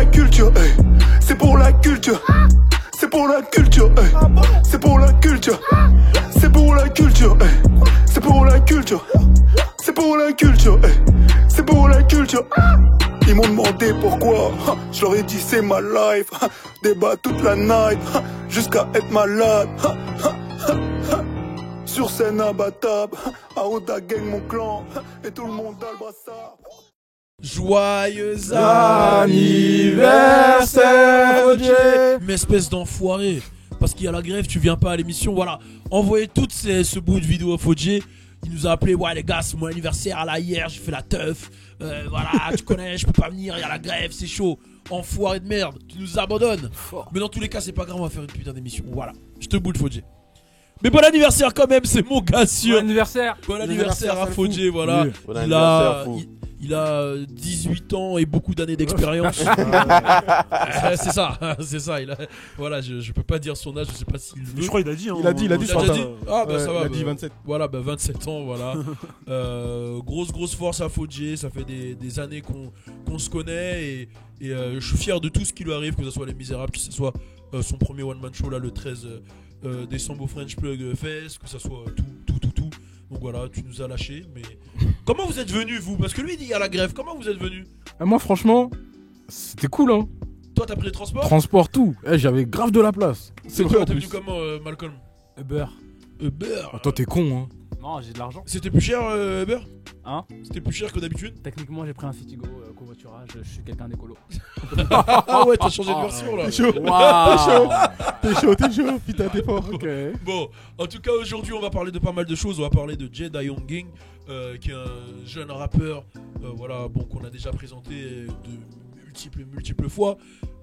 la culture, hey. C'est pour la culture. C'est pour la culture, hey. C'est pour la culture. C'est pour la culture, hey. C'est pour la culture. C'est pour la culture, hey. C'est pour la culture. Ils m'ont demandé pourquoi. Je leur ai dit c'est ma life. Débat toute la night jusqu'à être malade. Sur scène imbattable, à Oda gang mon clan, et tout le monde a le brassard. Joyeux anniversaire, OJ. Mais espèce d'enfoiré, parce qu'il y a la grève, tu viens pas à l'émission, voilà. Envoyez tout ce bout de vidéo à OJ. Il nous a appelé, ouais les gars, c'est mon anniversaire, là hier, j'ai fait la teuf. Voilà, tu connais, je peux pas venir, il y a la grève, c'est chaud. Enfoiré de merde, tu nous abandonnes. Mais dans tous les cas, c'est pas grave, on va faire une putain d'émission. Voilà, je te boule, OJ. Mais bon anniversaire quand même, c'est mon gars sûr. Bon anniversaire. Bon anniversaire à Fodjé, voilà. Oui. Bon anniversaire, il a 18 ans et beaucoup d'années d'expérience. C'est ça, c'est ça. Voilà, je peux pas dire son âge, je sais pas s'il veut. Je crois qu'il a dit. Hein, il a dit sur déjà dit. Ah bah ça va. Il a dit 27. Voilà, bah 27 ans, voilà. Grosse force à Fodjé, ça fait des années qu'on se connaît et je suis fier de tout ce qui lui arrive, que ce soit Les Misérables, que ce soit son premier one man show là le 13 décembre au French Plug Fest, que ce soit tout. Donc voilà, tu nous as lâché. Mais comment vous êtes venu vous? Parce que lui il dit il y a la grève. Comment vous êtes venu? Moi franchement, c'était cool hein. Toi t'as pris le transport? Transport tout. J'avais grave de la place. C'est vrai. T'es venu comment Malcolm? Uber. Toi t'es con hein. Non, j'ai de l'argent. C'était plus cher Uber? Hein? C'était plus cher que d'habitude? Techniquement j'ai pris un Citigo covoiturage, je suis quelqu'un d'écolo. Ah ouais, t'as changé de version là. T'es chaud. T'es chaud, putain t'es fort. Okay. Bon, en tout cas aujourd'hui on va parler de pas mal de choses. On va parler de Jay Da Young Ging, qui est un jeune rappeur, voilà, bon, qu'on a déjà présenté de multiples fois.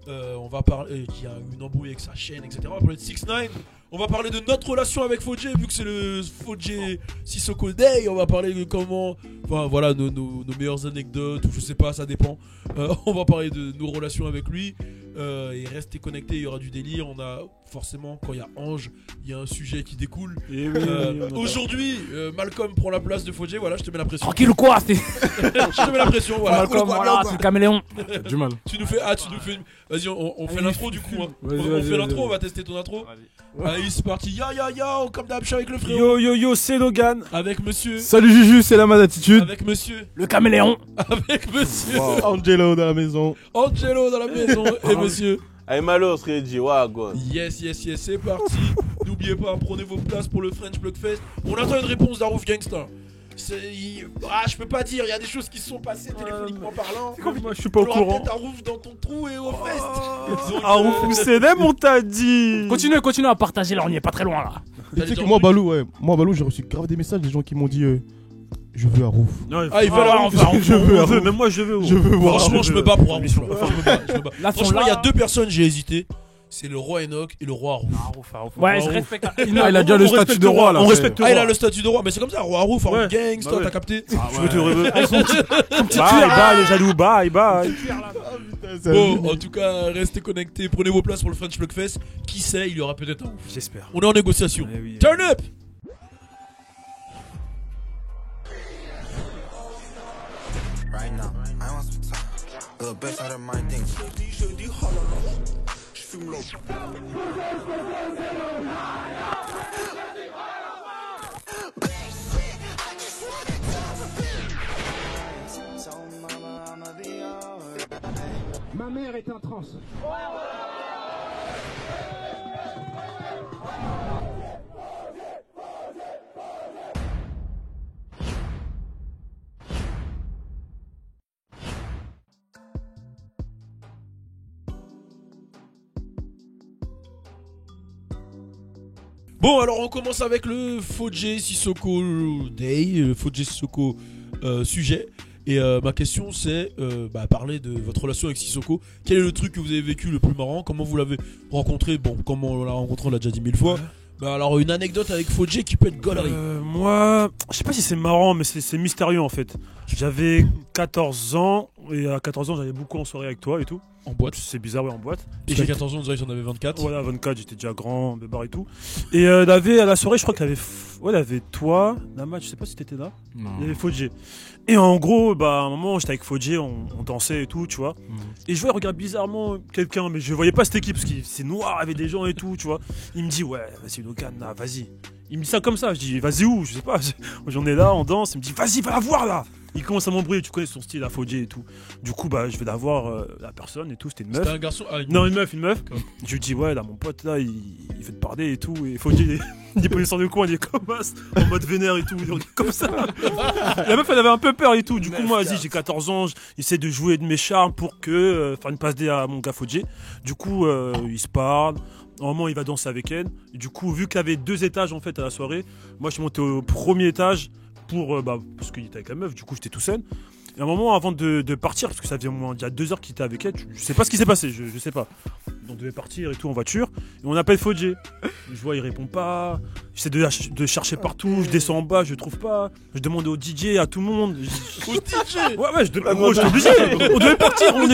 On va parler qui a une embrouille avec sa chaîne, etc. On va parler de 6ix9ine. On va parler de notre relation avec Fodjé, vu que c'est le Fodjé Sissoko Day. On va parler de comment, enfin voilà, nos meilleures anecdotes, ou je sais pas, ça dépend. On va parler de nos relations avec lui. Et restez connectés, il y aura du délire. On a forcément, quand il y a Ange, il y a un sujet qui découle. Et oui, aujourd'hui, Malcolm prend la place de Fodjé. Voilà, je te mets la pression. Tranquille ou quoi? Je te mets la pression, voilà. Malcolm, voilà, c'est le caméléon. Du mal. Tu nous fais Vas-y, on fait l'intro du coup. Hein. On fait l'intro, on va tester ton intro. Allez, c'est parti. Ya, comme d'hab, je suis avec le frérot. Yo, c'est Logan. Avec monsieur. Salut Juju, c'est la mad attitude. Avec monsieur. Le caméléon. Avec monsieur. Angelo dans la maison. Angelo dans la maison. Et monsieur. Allez Malo, serait dit Wagwan. Yes, c'est parti. N'oubliez pas, prenez vos places pour le French Plug Fest. On attend une réponse d'Arouf Gangsta. Je peux pas dire, il y a des choses qui se sont passées téléphoniquement parlant. Moi, je suis pas au courant. Peut-être Arouf dans ton trou et au fest. Arouf Moussedem, on t'a dit. Continuez à partager là, on y est pas très loin là. Tu sais que moi Balou, j'ai reçu grave des messages des gens qui m'ont dit je veux Arouf. Ah, ils veulent Arouf. Je veux Arouf. Même moi je veux. Je veux voir. Franchement, je me bats pour Arouf. Franchement, il y a deux personnes, j'ai hésité. C'est le roi Enoch et le roi Arouf. Ouais, je respecte. Il a déjà le statut de roi là. On respecte le roi. Il a le statut de roi, mais c'est comme ça, roi Arouf, Arouf Gangs, toi t'as capté. Je veux te remercier. Bye, les jaloux, bye. Bon, en tout cas, restez connectés, prenez vos places pour le French Plug Fest. Qui sait, il y aura peut-être Arouf. J'espère. On est en négociation. Oui. Turn up! Right now, I want some time. The best out of my things. Ma mère est un trans. Bon, alors on commence avec le Fodjé Sissoko Day, le Fodjé Sissoko sujet. Et ma question c'est parler de votre relation avec Sissoko. Quel est le truc que vous avez vécu le plus marrant? Comment vous l'avez rencontré? Bon, comment on l'a rencontré, on l'a déjà dit 1000 fois. Bah alors une anecdote avec Fodjé qui peut être gaulerie. Moi, je sais pas si c'est marrant, mais c'est mystérieux en fait. J'avais 14 ans, et à 14 ans j'allais beaucoup en soirée avec toi et tout. En boîte. C'est bizarre, ouais, en boîte. Et j'ai 14 ans, on dirait que j'en avais 24. Voilà, 24, j'étais déjà grand, bébard et tout. Et il y avait à la soirée, je crois qu'il y avait, il y avait toi, Nama, je sais pas si t'étais là. Non. Il y avait Fodjé. Et en gros, à un moment, j'étais avec Fodjé, on dansait et tout, tu vois. Et je voyais regarder bizarrement quelqu'un, mais je voyais pas cette équipe parce que c'est noir, il y avait des gens et tout, tu vois. Il me dit, ouais, vas-y, Logan, là, vas-y. Il me dit ça comme ça, je dis, vas-y où? Je sais pas, j'en ai là, on danse, il me dit, vas-y, va la voir là. Il commence à m'embrouiller, tu connais son style à Fodjé et tout. Du coup, je vais la voir la personne et tout, c'était une meuf. C'était un garçon. Non, une meuf. Je lui dis, ouais, là, mon pote, là, il fait te parler et tout. Et Fodjé, il est pas sur le coin, il est comme ça, en mode vénère et tout. Il est comme ça. La meuf, elle avait un peu peur et tout. Du coup, moi, vas-y, j'ai 14 ans, j'essaie de jouer de mes charmes pour que faire une passe D à mon gars Fodjé. Du coup, il se parle. Normalement, il va danser avec elle. Et du coup, vu qu'il y avait 2 étages en fait à la soirée, moi, je suis monté au premier étage parce qu'il était avec la meuf. Du coup, j'étais tout seul. Et à un moment, avant de partir, parce que ça faisait au moins déjà 2 heures qu'il était avec elle, je sais pas ce qui s'est passé, je sais pas. On devait partir et tout en voiture. Et on appelle Fodjé. Je vois, il répond pas. J'essaie de chercher partout. Je descends en bas, je trouve pas. Je demande au DJ, à tout le monde. Au DJ. Ouais, j'étais obligé. On devait partir. On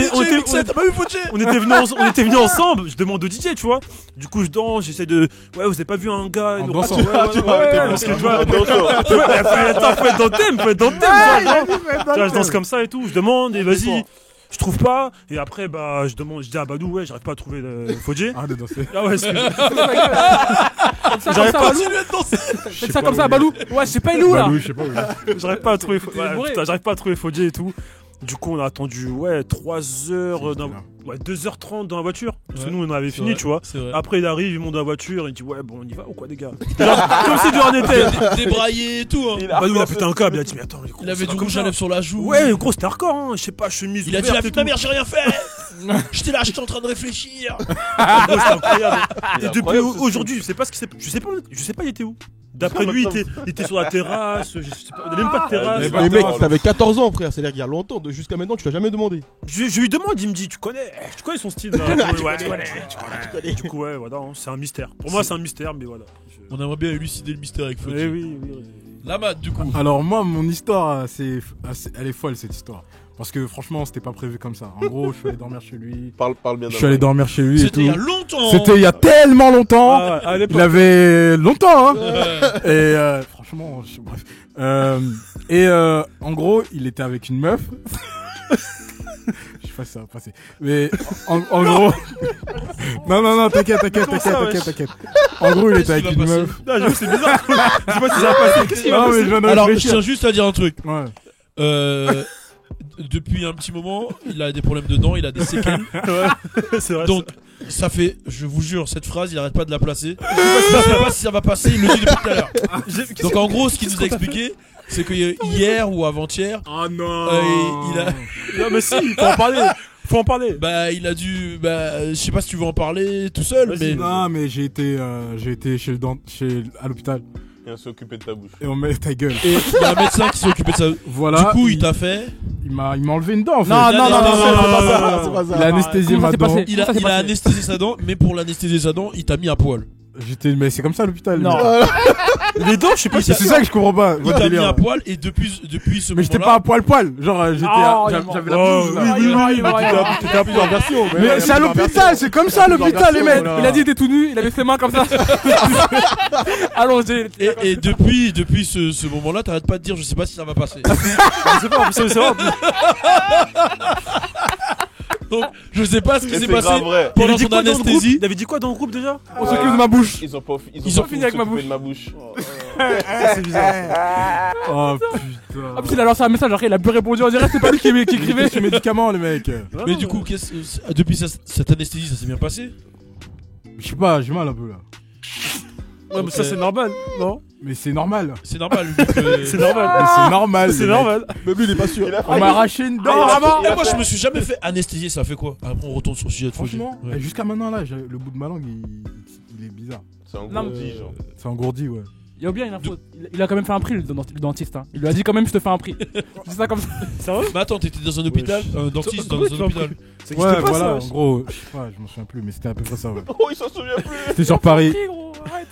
était venus ensemble. Je demande au DJ, tu vois. Du coup, je danse, j'essaie de. Ouais, vous avez pas vu un gars. dansant. Parce que tu vois, faut être dans le thème, je danse comme ça et tout. Je demande et vas-y. Je trouve pas, et après je dis à Badou, ouais, j'arrive pas à trouver Fodjé. Arrête de danser. Ah ouais, J'arrive pas à Continue de danser. Fais ça comme ça, Balou. Ouais, je sais pas, il est où là? Balou, je sais pas où. j'arrive pas à trouver bourré. j'arrive pas à trouver Fodjé et tout. Du coup, on a attendu 3 heures, 2h30 dans la voiture. Parce que nous, on avait fini, vrai, tu vois. c'est vrai. Après, il arrive, il monte dans la voiture, il dit, ouais, bon, on y va ou quoi, les gars? Comme si de rien n'était. Débraillé et tout. Hein. Badou, il a pété un câble, il a dit, mais attends, Il avait du rouge à lèvres sur la joue. Ouais, gros, c'était hardcore, hein. Je sais pas, chemise Il a dit ouverte la et putain tout. merde, j'ai rien fait. J'étais là, j'étais en train de réfléchir. Gros, c'était incroyable. Et depuis aujourd'hui, je sais pas, il était où. D'après lui, il était sur la terrasse, je sais pas, il avait même pas de terrasse. Mais mec, t'avais 14 ans, frère. C'est-à-dire qu'il y a longtemps. Jusqu'à maintenant, tu l'as jamais demandé. Je lui demande, il me dit, tu connais son style là. Ouais, tu connais. Du coup, ouais, voilà, hein, c'est un mystère. Pour moi, c'est un mystère, mais voilà. On aimerait bien élucider le mystère avec Fodjé. Oui. Lamad, du coup. Alors moi, mon histoire, elle est folle cette histoire. Parce que franchement, c'était pas prévu comme ça. En gros, je suis allé dormir chez lui. Parle bien. Je suis allé dormir chez lui et C'était tout. il y a longtemps. C'était il y a tellement longtemps. À l'époque. Il avait longtemps, hein. Et franchement, bref. En gros, il était avec une meuf. Je sais pas si ça va passer. Mais en gros. Non, t'inquiète. En gros, il était avec une meuf. Non, j'avoue, c'est bizarre. Je sais pas si ça va passer. Qu'est-ce qui va Non, mais passer? je viens de Alors, je réfléchir. tiens juste à dire un truc. Ouais. Depuis un petit moment, il a des problèmes de dents, il a des séquelles. C'est vrai. Donc, ça fait, je vous jure, cette phrase, il arrête pas de la placer. Je sais pas si ça va passer, il le dit depuis tout à l'heure. Donc, en gros, ce qu'il nous a expliqué, c'est que hier ou avant-hier, Oh non. il a. Non, mais si, faut en parler. Bah, il a dû. Bah, je sais pas si tu veux en parler tout seul, mais. Non, mais j'ai été à l'hôpital. Et on s'est occupé de ta bouche. Et on met ta gueule. Et il y a un médecin qui s'est occupé de ça. Voilà. Du coup, il t'a fait. Il m'a enlevé une dent en fait. Non, Il a anesthésié Comment ma ça s'est dent. passé Il a anesthésié sa dent, mais pour l'anesthésier sa dent, il t'a mis à poil. Mais c'est comme ça à l'hôpital. Non. Les dents, je sais pas si C'est ça que je comprends pas. Il votre t'a mis délire. à poil et depuis ce Mais j'étais moment-là. pas à poil. Genre, j'avais la blouse. là. T'étais un peu en version. Mais c'est à l'hôpital, c'est comme ça à l'hôpital, les mecs. Il a dit il était tout nu, il avait ses mains comme ça. Allongé. Et depuis ce moment-là, t'arrêtes pas de dire je sais pas si ça va passer. Je sais pas, c'est vrai. Donc je sais pas ce qui Mais s'est c'est passé grave vrai. pendant Il avait dit son quoi dans le groupe anesthésie. Il avait dit quoi dans le groupe déjà? On s'occupe de ma bouche. Ils ont pas Ils ont fini avec ma s'occuper bouche. de ma bouche. C'est bizarre. Oh putain. Ah, puis il a lancé un message, après il a plus répondu, on dirait que c'est pas lui qui écrivait. Ces médicaments, les mecs. Mais du coup, depuis cette anesthésie, ça s'est bien passé? Je sais pas, j'ai mal un peu là. Ouais, mais ça, c'est normal, non? Mais c'est normal. C'est normal. vu que- C'est normal. Mais c'est normal. C'est les mecs. normal. Mais lui, il est pas sûr. On m'a arraché une dent, Ah, vraiment. et moi, je me suis jamais fait anesthésier. Ça fait quoi? Après, on retourne sur le sujet de Fodjé. Franchement, Ouais. jusqu'à maintenant là, le bout de ma langue, il est bizarre. C'est un Non, gros mais- dit, genre. C'est engourdi, ouais. Il y a bien une info. Il a quand même fait un prix, le dentiste. Hein. Il lui a dit quand même, je te fais un prix. C'est ça comme ça. Sérieux? Mais attends, t'étais dans un hôpital? Un dentiste dans un hôpital? Ça Ouais, existe pas, voilà, ça. en gros, je sais pas, je m'en souviens plus, mais c'était à peu près ça, ouais. Oh, il s'en souvient plus. C'était sur Paris.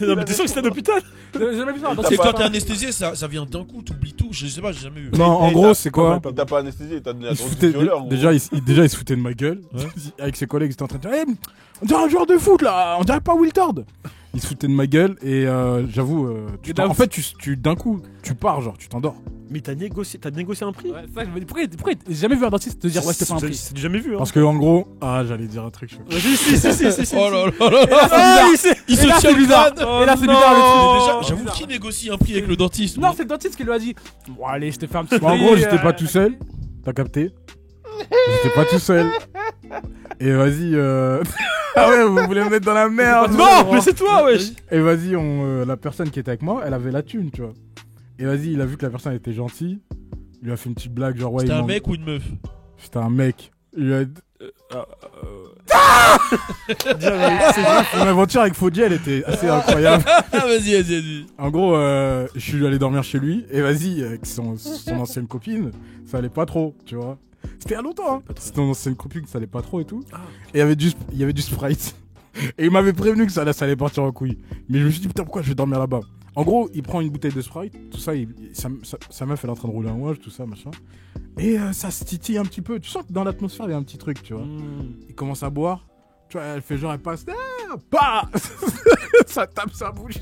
Non, mais t'es sûr que c'était à l'hôpital? J'ai jamais vu ça. C'est quand t'es anesthésié, ça vient d'un coup, t'oublies tout. Je sais pas, j'ai jamais vu. Non, en gros, c'est quoi? Il t'a pas anesthésié, il t'a donné la Il se drogue foutait- du violeur. déjà, il se foutait de ma gueule. Avec ses collègues, ils étaient en train de dire on dirait un joueur de foot là, on dirait pas Will Tord. Il se foutait de ma gueule et j'avoue, en fait, d'un coup, tu pars, genre, tu t'endors. Mais t'as négocié un prix? Ouais, ça, je me dis, pourquoi j'ai jamais vu un dentiste te dire ouais, je te fais un prix. C'est jamais vu, hein. Parce que, en gros, j'allais dire un truc. Si. Oh là là là. Ah, il Et là, se c'est tient le bizarre. crâne. Et là, c'est bizarre le truc. Mais déjà, Oh, j'avoue, bizarre. qui négocie un prix avec le dentiste? Non, c'est le dentiste qui lui a dit bon, allez, je te fais un petit En prix, gros, j'étais pas tout seul. T'as capté? J'étais pas tout seul. Et vas-y, ah ouais, vous voulez me mettre dans la merde. Non, mais c'est toi, wesh. Et vas-y, la personne qui était avec moi, elle avait la thune, tu vois. Et vas-y, il a vu que la personne était gentille. Il lui a fait une petite blague, genre ouais. C'était un mec ou une meuf? C'était un mec. Il lui a Mon aventure avec Fodji, elle était assez incroyable. Ah, vas-y. En gros, je suis allé dormir chez lui. Et vas-y, avec son ancienne copine, ça allait pas trop, tu vois. C'était il y a longtemps, hein. C'était son ancienne copine, ça allait pas trop et tout. Et il y avait du Sprite. Et il m'avait prévenu que ça allait partir en couille. Mais je me suis dit, putain, pourquoi je vais dormir là-bas? En gros, il prend une bouteille de Sprite, tout ça, sa meuf, elle est en train de rouler un ouage, tout ça, machin. Et ça se titille un petit peu. Tu sens que dans l'atmosphère, il y a un petit truc, tu vois. Il commence à boire. Tu vois, elle fait genre, elle passe. Bah ça tape sa bouche.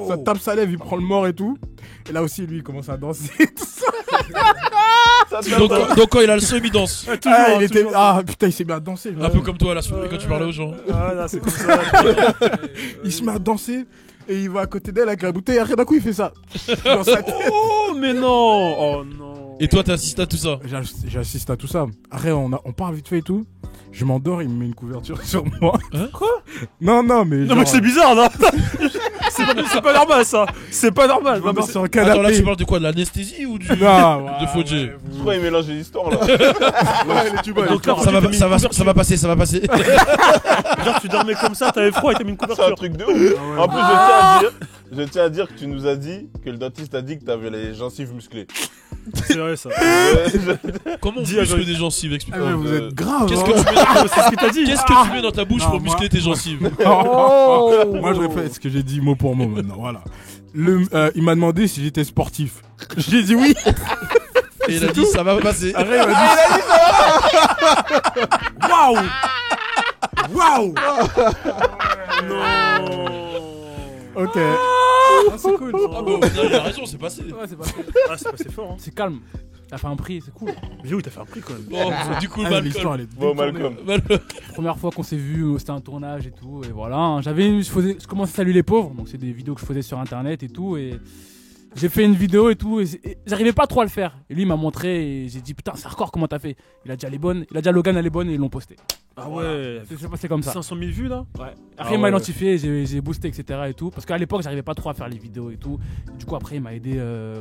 Ça tape sa lèvre, il prend le mort et tout. Et là aussi, lui, il commence à danser. Tout ça. Donc quand il a le seum, il danse. Putain, il s'est mis à danser. Un peu comme toi la soirée quand tu parlais aux gens. Ah là, c'est comme ça. Il se met à danser. Et il va à côté d'elle avec la bouteille. Et après, d'un coup, il fait ça. Dans sa tête. Oh, mais non. Oh non. Et toi, t'assistes à tout ça? J'assiste à tout ça. Après, on parle vite fait et tout. Je m'endors, il me met une couverture sur moi. Quoi? Non, mais. Non, mais c'est bizarre, non? C'est pas normal, ça. C'est pas normal. Je m'endors sur un canapé. Attends, là, tu parles de quoi? De l'anesthésie ou du. Non, de Fodji? Je crois qu'il mélange les histoires là. Donc là, Ça va passer. Genre, tu dormais comme ça, t'avais froid et t'as mis une C'est un couverture. truc de ouf. En plus, je tiens à dire que tu nous as dit que le dentiste a dit que t'avais les gencives musclées. C'est vrai, ça. Comment on Dis à muscle Joël. des gencives? Explique. Vous êtes grave. Qu'est-ce hein. que tu mets C'est ce que t'as dit. Qu'est-ce que tu mets dans ta bouche Non, pour moi- muscler tes gencives? Moi, je répète ce que j'ai dit mot pour mot maintenant. Voilà. Il m'a demandé si j'étais sportif. J'ai dit oui. Et il a dit ça va passer. Arrête, il m'a dit Waouh. Ok. c'est cool. Ah bah, au final, il a raison, c'est passé. Ouais, c'est passé. Ah, c'est passé fort, hein. C'est calme. T'as fait un prix, c'est cool. Mais oui, t'as fait un prix quand même. Bon, du coup, L'histoire, Malcolm. elle est Bon, détournée. Malcolm. Première fois qu'on s'est vu, c'était un tournage et tout, et voilà. hein. Je commençais à saluer les pauvres, donc c'est des vidéos que je faisais sur internet et tout, et j'ai fait une vidéo et tout, et j'arrivais pas trop à le faire. Et lui il m'a montré, et j'ai dit putain, c'est hardcore, comment t'as fait? Il a déjà les bonnes, il a déjà Logan à les bonnes, et ils l'ont posté. Ah ouais. C'est passé comme ça. 500 000 vues là? Ouais. Ah Après il m'a ouais. identifié, j'ai boosté, etc. et tout, parce qu'à l'époque j'arrivais pas trop à faire les vidéos et tout. Du coup après il m'a aidé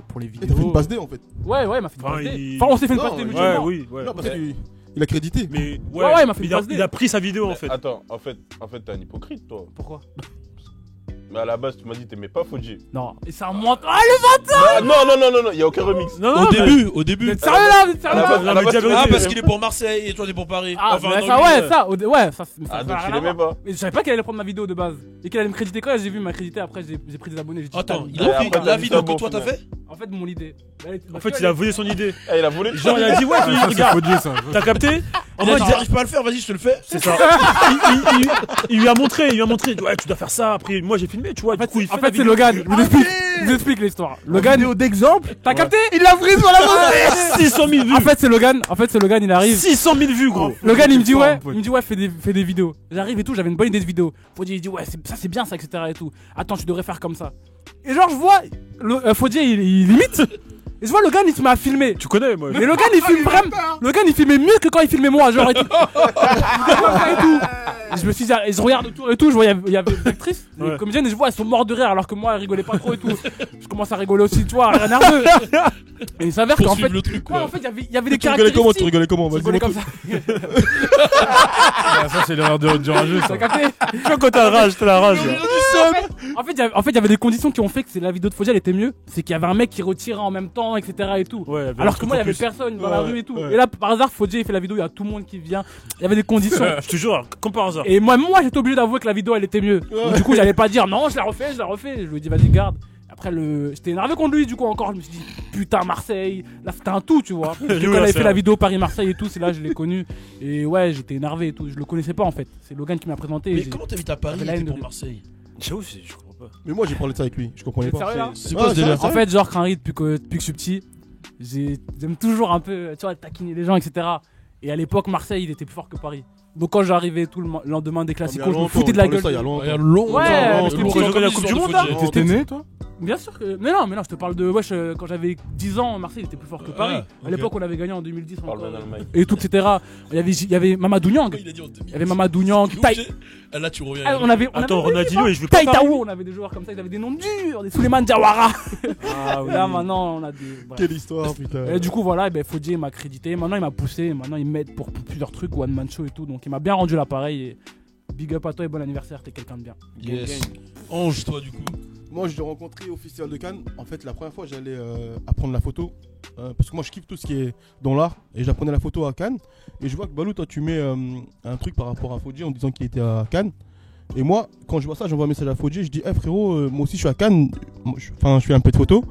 pour les Et vidéos. t'as fait une passe D en fait. Ouais, il m'a fait une Enfin, passe D. il- Enfin on s'est fait une Non, passe D ouais, Ouais, mutuellement. oui, ouais. Non, parce qu'il a crédité. Mais Ouais, il m'a fait une passe D. il a pris sa vidéo en fait. Attends, en fait, t'es un hypocrite, toi. Pourquoi? Mais à la base, tu m'as dit que t'aimais pas Fodji. Non, et c'est un menteur. Ah le Ah, non, y a aucun remix. Non, Au début. Vous sérieux là? Vous êtes À sérieux la là? base, à la base, tu m'as Ah, dit- parce qu'il est pour Marseille et toi t'es pour Paris. Ah, Enfin, bah, non, ça, lui, ouais, ça, Ah, donc n'a tu rien à l'aimais voir. pas. Mais je savais pas qu'elle allait prendre ma vidéo de base. Et qu'elle allait me créditer quand j'ai vu ma crédité, après j'ai pris des abonnés. J'ai dit, Attends, putain, il a pris après, la t'as vidéo dit que ça, toi bon, t'as fait? En fait, mon idée. En fait, il a volé son idée. Eh, il a volé. Genre, il a dit ouais, Ça, c'est regarde, Fodji, ça. t'as capté? En Moi, mode, j'arrive pas à le faire, vas-y, je te le fais. c'est ça. Il lui a montré, ouais, tu dois faire ça. Après, moi, j'ai filmé, tu vois. Du coup, il fait En la fait, c'est vidéo. Logan. Je vous explique l'histoire. Logan, Vidéo d'exemple. t'as capté? Il l'a pris sur la moto. 600 000 vues. En fait, c'est Logan, il arrive. 600 000 vues, gros. Logan, il me dit Fort, ouais, mon pote. il me dit ouais, fais des vidéos. J'arrive et tout, j'avais une bonne idée de vidéo. Fodji, il dit ouais, c'est bien ça, etc. et tout. Attends, tu devrais faire comme ça. Et genre, je vois, Fodji, il imite. Et je vois Logan, il se met à filmer. Tu connais, moi. Mais Logan, il filme vraiment. Logan, il filmait mieux que quand il filmait moi, genre et tout. Et tout. Et je me suis dit, et je regarde autour et tout, je vois, il y avait des actrices, des Ouais. comédiennes, et je vois, elles sont mortes de rire alors que moi, elles rigolaient pas trop et tout. Je commence à rigoler aussi, tu vois, rien nerveux. Et il s'avère qu'en Poursuivre fait, le truc, ouais, quoi. en fait, il y avait des Tu rigolais comment? caractéristiques. Tu rigolais comment? Je Vas-y, rigolais comme montre. ça. Ça, c'est l'erreur du rageux, ça. T'as capté? Tu vois, quand t'as la rage, t'as la rage. En fait, il y avait des conditions qui ont fait que la vidéo de Fodji elle était mieux. C'est qu'il y avait un mec qui retirait en même temps, etc. et tout. Ouais, Alors que moi, il y avait plus. personne dans la rue et tout. ouais. Et là, par hasard, Fodji il fait la vidéo, il y a tout le monde qui vient. Il y avait des conditions. Je te jure, comme par hasard. Et moi j'étais obligé d'avouer que la vidéo elle était mieux. Donc, du coup, j'allais pas dire non, je la refais. Je lui ai dit vas-y, garde. Après, j'étais énervé contre lui, du coup, encore. Je me suis dit putain, Marseille. Là, c'était un tout, tu vois. Quand il avait fait la vidéo Paris-Marseille et tout, c'est là que je l'ai connu. Et ouais, j'étais énervé et tout. Je le connaissais pas en fait. C'est Logan qui m'a présenté. Mais comment t'habites à Paris et t'es pour Marseille? J'avoue, je comprends pas. Mais moi, j'ai parlé de ça avec lui. Je comprenais C'est pas. sérieux, là C'est quoi ce délire? En fait, genre, Henry, depuis que je suis petit, j'aime toujours un peu, tu vois, taquiner les gens, etc. Et à l'époque, Marseille, il était plus fort que Paris. Donc quand j'arrivais tout le lendemain des classicos, je me foutais de la gueule. Il y a longtemps. Il y a longtemps. Ouais, longtemps, j'étais longtemps, petit. comme la l'histoire Coupe du de Monde, Fodji. là. T'étais né, toi? Bien sûr que. Mais non, je te parle de. Wesh, quand j'avais 10 ans, Marseille était plus fort que Paris. ok. À l'époque, on avait gagné en 2010 Parle encore. bien allemand. Et tout, etc. Il y avait Mamadou Niang. Il a dit en 2000. Il y avait Mamadou Niang. Ah, là, tu reviens. On avait. Attends, Ronaldinho, et je veux pas. Taïtaou, on avait des joueurs comme ça, ils avaient des noms durs, des Souleymane Diawara. Ah oui. Là, maintenant, on a des. bref. Quelle histoire, putain. Et du coup, voilà, Fodji m'a crédité. Maintenant, il m'a poussé. Maintenant, il m'aide pour plusieurs trucs, One Man Show et tout. Donc, il m'a bien rendu l'appareil. Et big up à toi et bon anniversaire, t'es quelqu'un de bien. Yes. Ange, toi, du coup. Moi, je l'ai rencontré au Festival de Cannes. En fait, la première fois, j'allais apprendre la photo. Parce que moi, je kiffe tout ce qui est dans l'art. Et j'apprenais la photo à Cannes. Et je vois que Balou, toi, tu mets un truc par rapport à Fodji en disant qu'il était à Cannes. Et moi, quand je vois ça, j'envoie un message à Fodji. Je dis, hey, frérot, moi aussi, je suis à Cannes. Enfin, je fais un peu de photos.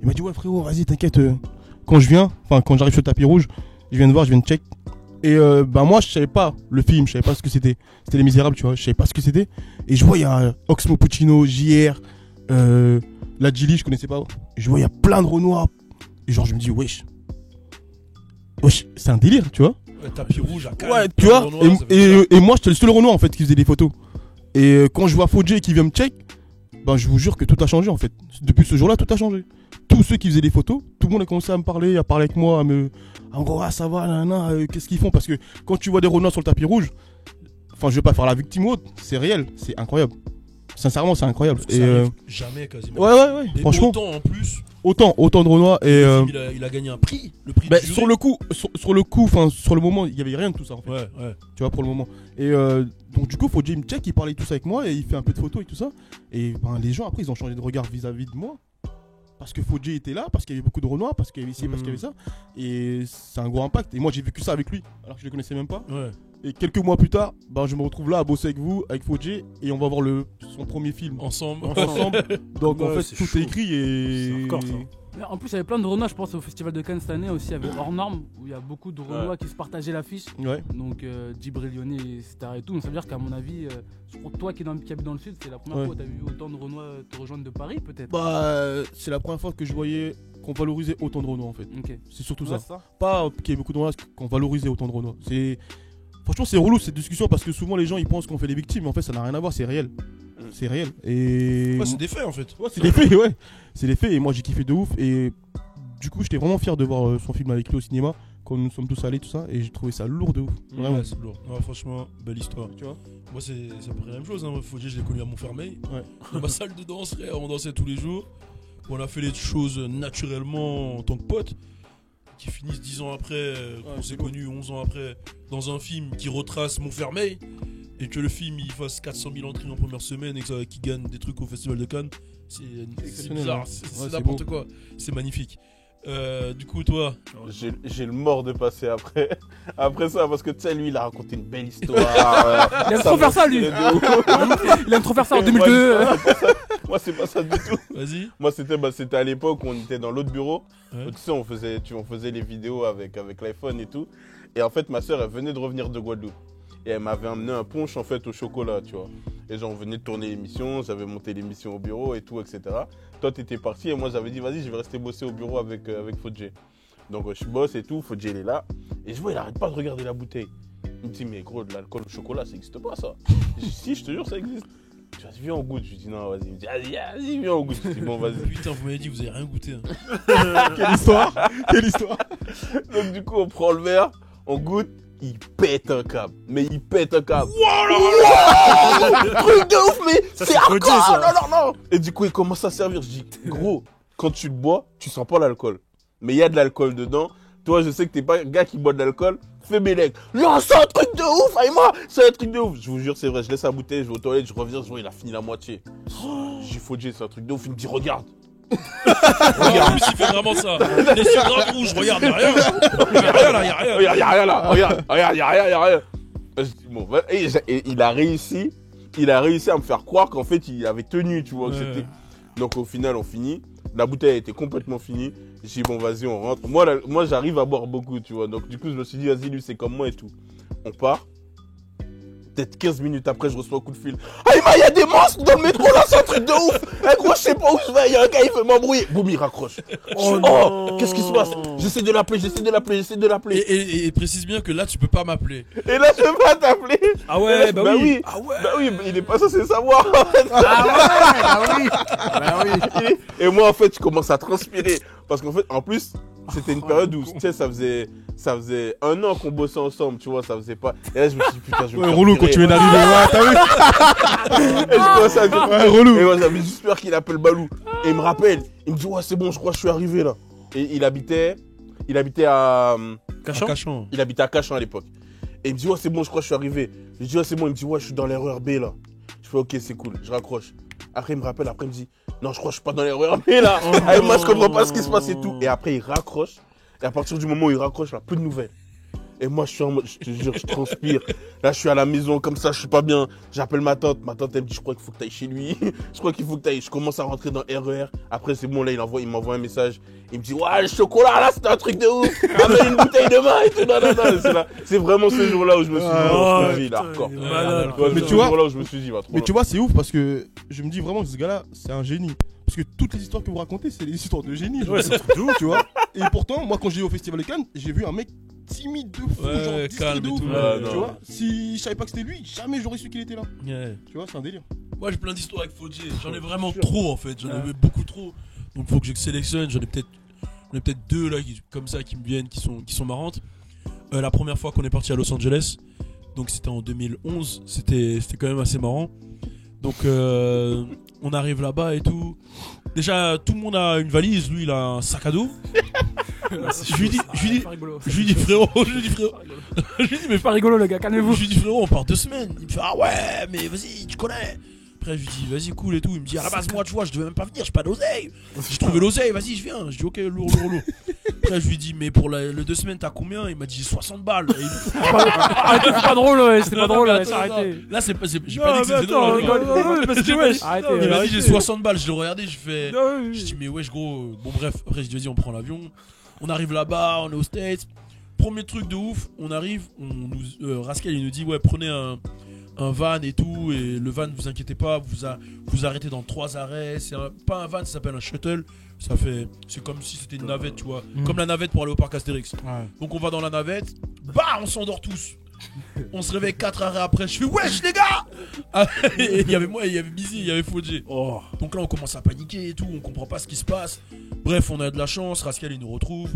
Il m'a dit, ouais, frérot, vas-y, t'inquiète. Quand j'arrive sur le tapis rouge, je viens de voir, je viens de check. Et moi, je savais pas le film, je savais pas ce que c'était. C'était Les Misérables, tu vois. Je savais pas ce que c'était. Et je vois, il y a Oxmo Puccino, JR. La Gilly, je connaissais pas. Je vois, il y a plein de Renois. Et genre, je me dis, wesh, c'est un délire, tu vois. Ouais, tapis rouge à Cannes. Ouais, tu vois. Et moi, j'étais le seul Renoir en fait qui faisait des photos. Et quand je vois Fodji qui vient me check, ben je vous jure que tout a changé en fait. Depuis ce jour-là, tout a changé. Tous ceux qui faisaient des photos, tout le monde a commencé à me parler, à parler avec moi, en gros, ah ça va, nanana, qu'est-ce qu'ils font? Parce que quand tu vois des Renois sur le tapis rouge, enfin, je vais pas faire la victime haute, c'est réel, c'est incroyable. Sincèrement, c'est incroyable. Ça arrive jamais quasiment. Ouais, Et franchement. autant en plus. Autant de Renois et. Il a gagné un prix, le prix Bah, du jury. sur le coup, enfin sur le moment, il y avait rien de tout ça en fait. Ouais. Tu vois, pour le moment. Et donc du coup, Fodji me check, il parlait tout ça avec moi et il fait un peu de photos et tout ça. Et ben les gens après ils ont changé de regard vis-à-vis de moi. Parce que Fodji était là, parce qu'il y avait beaucoup de Renois, parce qu'il y avait ici, parce qu'il y avait ça. Et c'est un gros impact. Et moi j'ai vécu ça avec lui, alors que je le connaissais même pas. Ouais. Et quelques mois plus tard, ben, je me retrouve là à bosser avec vous, avec Fodji, et on va voir son premier film Ensemble. Donc en Ouais, fait c'est tout chaud. est écrit et. C'est hardcore, ça. Mais en plus, il y avait plein de Renois, je pense, au Festival de Cannes cette année aussi. Il y avait Hors Norme, où il y a beaucoup de Renois qui se partageaient l'affiche. Ouais. Donc, Djibril Lyonnais, etc. et tout. Donc, ça veut dire qu'à mon avis, je crois que toi qui habites dans le sud, c'est la première fois où tu as vu autant de Renois te rejoindre de Paris, peut-être. Bah, c'est la première fois que je voyais qu'on valorisait autant de Renois en fait. Ok. C'est surtout Ouais, ça. Pas qu'il y ait beaucoup de Renois, qu'on valorisait autant de Renois. Franchement, c'est relou cette discussion parce que souvent les gens ils pensent qu'on fait des victimes, mais en fait ça n'a rien à voir, c'est réel. C'est réel. Et. Ouais, c'est des faits en fait. Ouais, c'est des faits, ouais. C'est des faits et moi j'ai kiffé de ouf. Et du coup, j'étais vraiment fier de voir son film avec lui au cinéma quand nous sommes tous allés, tout ça. Et j'ai trouvé ça lourd de ouf. Vraiment. Ouais, c'est lourd. Non, franchement, belle histoire. Tu vois. Moi, c'est à peu près la même chose. Hein. Fodji, je l'ai connu à Montfermeil. Ouais. Dans ma salle de danse, frère, on dansait tous les jours. On a fait les choses naturellement en tant que potes. Qui finissent 10 ans après, qu'on s'est connus 11 ans après, dans un film qui retrace Montfermeil. Et que le film il fasse 400 000 entrées en première semaine et qu'il gagne des trucs au Festival de Cannes. C'est bizarre, c'est n'importe quoi. C'est magnifique. Du coup, toi, J'ai le mort de passer après ça parce que tu sais lui il a raconté une belle histoire. Il aime trop faire ça, lui. Il aime trop faire ça en 2002. Moi c'est pas ça du tout. vas-y. Moi c'était à l'époque où on était dans l'autre bureau. Ouais. Tu sais on faisait les vidéos avec l'iPhone et tout. Et en fait ma soeur elle venait de revenir de Guadeloupe. Et elle m'avait amené un punch en fait au chocolat, tu vois. Et genre on venait de tourner l'émission, j'avais monté l'émission au bureau et tout, etc. Toi t'étais parti et moi j'avais dit vas-y je vais rester bosser au bureau avec Fodji. Donc je bosse et tout, Fodji il est là. Et je vois il arrête pas de regarder la bouteille. Il me dit mais gros de l'alcool au chocolat ça existe pas ça. Je dis si je te jure ça existe. Tu vas viens on goûte, je lui dis non vas-y. Il me dit vas-y viens on goûte. Je dis bon vas-y. Putain, vous m'avez dit, vous avez rien goûté. Hein. Quelle histoire. Donc du coup on prend le verre, on goûte. Il pète un câble, mais il pète un câble. Truc de ouf, mais Ça, c'est c'est Fodji, hardcore, ça. non. Et du coup, il commence à servir. Je dis, gros, quand tu le bois, tu sens pas l'alcool. Mais il y a de l'alcool dedans. Toi, je sais que t'es pas un gars qui boit de l'alcool. Fais Bélec. Non, c'est un truc de ouf, Aïma. C'est un truc de ouf. Je vous jure, c'est vrai. Je laisse la bouteille, je vais aux toilettes, je reviens, je vois, il a fini la moitié. J'ai Fodji, c'est un truc de ouf. Il me dit, regarde. Regarde, en plus, il fait vraiment ça. Les yeux graves rouges, regarde, y'a rien. Y'a rien là, y'a rien. Regarde, y'a rien là. Regarde, y'a rien. Bon, voilà, et il a réussi à me faire croire qu'en fait il avait tenu, tu vois. Que Ouais. c'était... Donc au final on finit, la bouteille était complètement finie. J'ai dit bon vas-y on rentre. Moi j'arrive à boire beaucoup, tu vois. Donc du coup je me suis dit vas-y lui c'est comme moi et tout. On part. Peut-être 15 minutes après, je reçois un coup de fil. Ah, il y a des monstres dans le métro là, c'est un truc de ouf! Eh gros, je sais pas où je vais, il y a un gars, il veut m'embrouiller. Boum, il raccroche. Oh, qu'est-ce qui se passe? J'essaie de l'appeler. Et précise bien que là, tu peux pas m'appeler. Et là, je peux pas t'appeler. Ah ouais, bah oui. Ah ouais. Bah oui, il est pas censé savoir. Et moi, en fait, je commence à transpirer. Parce qu'en fait, en plus, c'était une période où, tu sais, ça faisait 1 an qu'on bossait ensemble, tu vois, ça faisait pas. Et là, je me suis dit, putain, je vais me faire relou quand virer. tu viens d'arriver. Ouais, t'as vu? Et je commence à dire, Ouais, relou. Et moi, j'avais j'espère qu'il appelle Balou. Et il me rappelle, il me dit, ouais, c'est bon, je crois que je suis arrivé là. Et il habitait à. Cachan. Il habitait à Cachan à l'époque. Et il me dit, ouais, c'est bon, je crois que je suis arrivé. Je lui dis, ouais, c'est bon. Il me dit, ouais, je suis dans l'erreur B là. Je fais, ok, c'est cool, je raccroche. Après, il me rappelle, après, il me dit, non, je crois que je suis pas dans l'erreur B là. Et moi, je comprends pas ce qui se passe et tout. Et après, il raccroche. Et à partir du moment où il raccroche, là, plus de nouvelles. Et moi, je suis en mode, je te jure, je transpire. Là, je suis à la maison, comme ça, je suis pas bien. J'appelle ma tante. Ma tante, elle me dit, je crois qu'il faut que t'ailles chez lui. Je crois qu'il faut que t'ailles. Je commence à rentrer dans RER. Après, c'est bon, là, il m'envoie un message. Il me dit, ouais, le chocolat, là, c'était un truc de ouf. Ramène une bouteille de vin et tout. Non. C'est vraiment ce jour-là où je me suis dit, non, je me dis, là, hardcore. Mais tu vois, là où je me suis dit, va trop. Mais tu vois, c'est ouf parce que je me dis vraiment que ce gars-là, c'est un génie. Parce que toutes les histoires que vous racontez, c'est des histoires de génie. Ouais, c'est un truc de ouf. Tu vois. Et pourtant, moi, quand j'ai eu au Festival de Cannes, j'ai vu un mec timide de fou, Ouais, genre discret calme de et ouf. tout. Ouais, Tu non. vois, si je savais pas que c'était lui, jamais j'aurais su qu'il était là. Ouais. Tu vois, c'est un délire. Moi, j'ai plein d'histoires avec Fodje. J'en ai vraiment trop, en fait. J'en avais beaucoup trop. Donc, faut que je sélectionne. J'en ai peut-être 2 là, comme ça, qui me viennent, qui sont marrantes. La première fois qu'on est parti à Los Angeles, donc c'était en 2011. C'était quand même assez marrant. Donc, on arrive là-bas et tout. Déjà, tout le monde a une valise. Lui, il a un sac à dos. Je lui dis frérot, je lui dis mais Pas rigolo, le gars, calmez-vous. je lui dis frérot, on part 2 semaines. Il me fait ah ouais, mais vas-y, tu connais. Après je lui dis vas-y cool et tout. Il me dit à la base moi tu vois je devais même pas venir, j'ai pas d'oseille. J'ai trouvé l'oseille, vas-y je viens. Je dis ok lourd. Après je lui dis mais pour le 2 semaines t'as combien? Il m'a dit 60 balles. Et Arrêtez, c'est pas drôle, ouais, c'est pas Non, drôle, mais ouais, attends, arrêtez. attends. Là j'ai pas dit que c'était drôle. Arrêtez, Il m'a ouais. dit j'ai 60 balles, je l'ai regardé, je fais. Je dis mais wesh gros. Bon bref, après je dis vas-y on prend l'avion. On arrive là-bas, on est aux States. Premier truc de ouf, on arrive, Rascal il nous dit ouais prenez un van et tout, et le van vous inquiétez pas, vous arrêtez dans 3 arrêts, pas un van, ça s'appelle un shuttle, c'est comme si c'était une navette tu vois, comme la navette pour aller au parc Astérix. Donc on va dans la navette, bah on s'endort tous. On se réveille 4 arrêts après, je fais wesh les gars. Et il y avait moi, il y avait Busy, il y avait Fodje. Donc là on commence à paniquer et tout, on comprend pas ce qui se passe. Bref on a de la chance, Rascal il nous retrouve.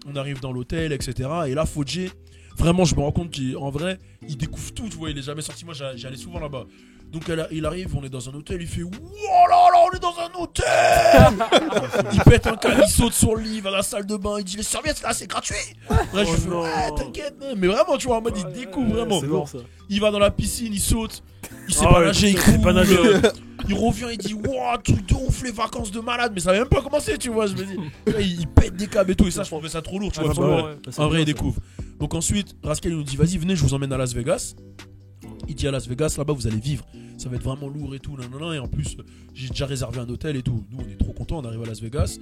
On arrive dans l'hôtel, etc. Et là, Fodje, vraiment, je me rends compte qu'en vrai, il découvre tout, tu vois, il est jamais sorti. Moi, j'allais souvent là-bas. Donc, il arrive, on est dans un hôtel, il fait « Wow là là, on est dans un hôtel !» Il pète un câble, il saute sur le lit, il va dans la salle de bain, il dit « Les serviettes, là, c'est gratuit !» Bref, je fais « Ouais, t'inquiète, mais vraiment, tu vois, en mode, il découvre vraiment. C'est bon ça. Il va dans la piscine, il saute, il sait pas nager, il coule, il revient, il dit wow, truc de ouf, les vacances de malade, mais ça avait même pas commencé, tu vois. Je me dis, il pète des câbles et tout, et ça, je trouvais ça trop lourd, tu vois. En vrai, il découvre. Donc ensuite, Rascal il nous dit, vas-y, venez, je vous emmène à Las Vegas. Il dit à Las Vegas, là-bas, vous allez vivre. Ça va être vraiment lourd et tout, et en plus, j'ai déjà réservé un hôtel et tout. Nous, on est trop contents, on arrive à Las Vegas.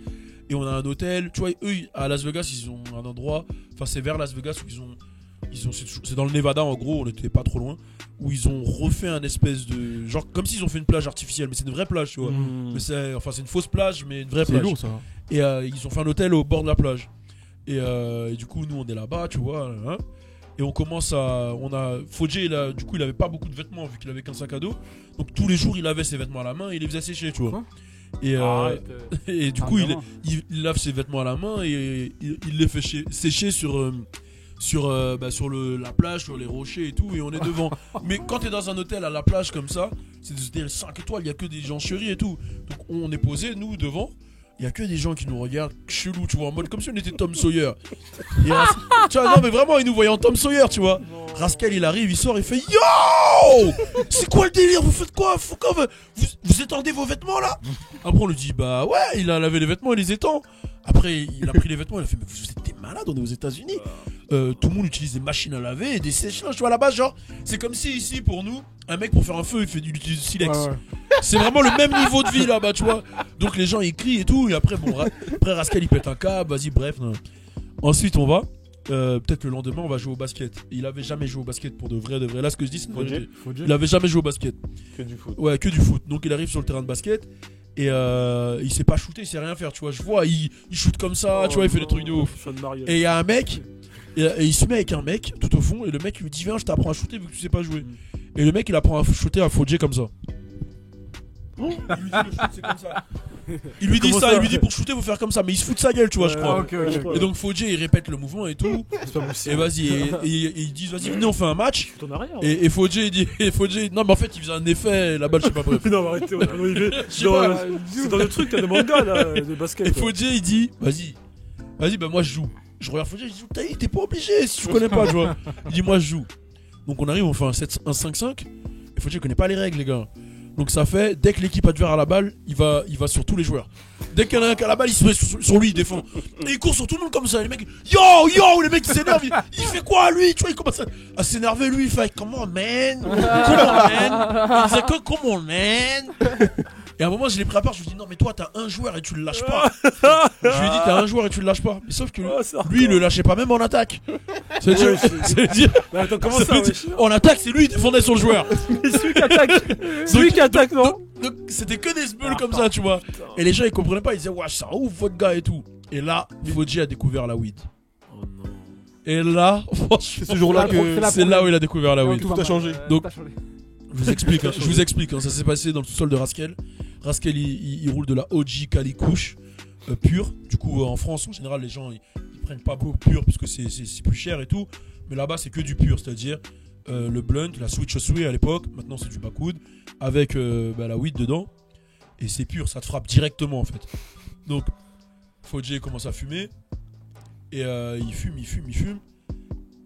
Et on a un hôtel, tu vois, eux, à Las Vegas, ils ont un endroit, enfin, c'est vers Las Vegas où c'est dans le Nevada en gros, on était pas trop loin, où ils ont refait un espèce de genre comme s'ils ont fait une plage artificielle, mais c'est une vraie plage, tu vois. Mais c'est une fausse plage, mais une vraie plage. C'est lourd ça. Et ils ont fait un hôtel au bord de la plage. Et du coup, nous on est là-bas, tu vois. Hein, et on commence à, Fodje, du coup, il avait pas beaucoup de vêtements vu qu'il avait qu'un sac à dos. Donc tous les jours, il avait ses vêtements à la main et il les faisait sécher, tu vois. Et du coup, il lave ses vêtements à la main et il les fait sécher sur la plage, sur les rochers et tout, et on est devant. Mais quand t'es dans un hôtel à la plage comme ça, c'est des hôtels 5 étoiles, il y a que des gens chéris et tout. Donc on est posé, nous, devant. Il y a que des gens qui nous regardent chelou, tu vois, en mode comme si on était Tom Sawyer. Et tu vois, non mais vraiment, ils nous voyaient en Tom Sawyer, tu vois. Rascal, il arrive, il sort, il fait yo, c'est quoi le délire? Vous faites quoi? Vous étendez vos vêtements là? Après on lui dit bah ouais, il a lavé les vêtements, il les étend. Après, il a pris les vêtements, il a fait, mais vous êtes des malades, on est aux États-Unis. Tout le monde utilise des machines à laver et des sèche-linges. Tu vois, là-bas, genre, c'est comme si ici, pour nous, un mec pour faire un feu, il utilise du silex. Ouais. C'est vraiment le même niveau de vie là-bas, tu vois. Donc les gens ils crient et tout, et après, bon, après Rascal il pète un câble, vas-y, bref. Non. Ensuite, on va. Peut-être le lendemain, on va jouer au basket. Il avait jamais joué au basket pour de vrai. Là, ce que je dis, c'est une vérité. Il avait jamais joué au basket. Que du foot. Ouais, que du foot. Donc il arrive sur le terrain de basket. Et il sait pas shooter, il sait rien faire, tu vois. Je vois, il shoot comme ça, tu vois, il fait des trucs de ouf. Et il y a un mec, et il se met avec un mec tout au fond, et le mec lui dit, viens, je t'apprends à shooter vu que tu sais pas jouer. Et le mec, il apprend à shooter à Fodje comme ça. Il lui dit, le shoot, c'est comme ça. Il lui dit ça, il lui dit pour shooter, faut faire comme ça, mais il se fout de sa gueule, tu vois, je crois. Et donc Fodje, il répète le mouvement et tout. Et vas-y, et ils disent, vas-y, venez, on fait un match. Et Fodje, il dit, non, mais en fait, il faisait un effet, la balle, je sais pas, bref. Non, arrêtez, c'est dans le truc, t'as des mangas, là, de basket. Et Fodje, il dit, vas-y, bah moi je joue. Je regarde Fodje, je dis, t'es pas obligé si tu connais pas, tu vois. Il dit, moi je joue. Donc on arrive, on fait un 5-5. Et Fodje connaît pas les règles, les gars. Donc ça fait, dès que l'équipe adverse a la balle, il va sur tous les joueurs. Dès qu'il y en a un qui a la balle, il se met sur lui, il défend. Et il court sur tout le monde comme ça. Les mecs, yo, les mecs ils s'énervent. Il fait quoi lui, tu vois, il commence à s'énerver lui. Il fait, comment man. Il disait que comment man. Et à un moment, je l'ai pris à part, je lui dis non, mais toi, t'as un joueur et tu le lâches pas. Je lui ai dit, t'as un joueur et tu le lâches pas. Mais sauf que lui, il le lâchait pas même en attaque. Ça veut dire. Mais attends, comment ça, en attaque, c'est lui, il défendait son joueur. Mais celui qui attaque. Celui qui attaque, non? Donc, c'était que des sbeuls comme ça, tu vois. Et les gens, ils comprenaient pas, ils disaient, wesh, ça ouf, votre gars et tout. Et là, Fodje a découvert la weed. Oh non. Et là, c'est ce jour-là que. C'est là où il a découvert la weed. Tout a changé. Donc, je vous explique, ça s'est passé dans le sous-sol de Rascal. Rascal, il roule de la OG Cali Kush pure. Du coup, en France, en général, les gens ils prennent pas beaucoup pur parce que c'est plus cher et tout. Mais là-bas, c'est que du pur, c'est-à-dire le blunt, la switch sway à l'époque. Maintenant, c'est du backwood avec la weed dedans. Et c'est pur, ça te frappe directement en fait. Donc, Fodje commence à fumer. Et il fume.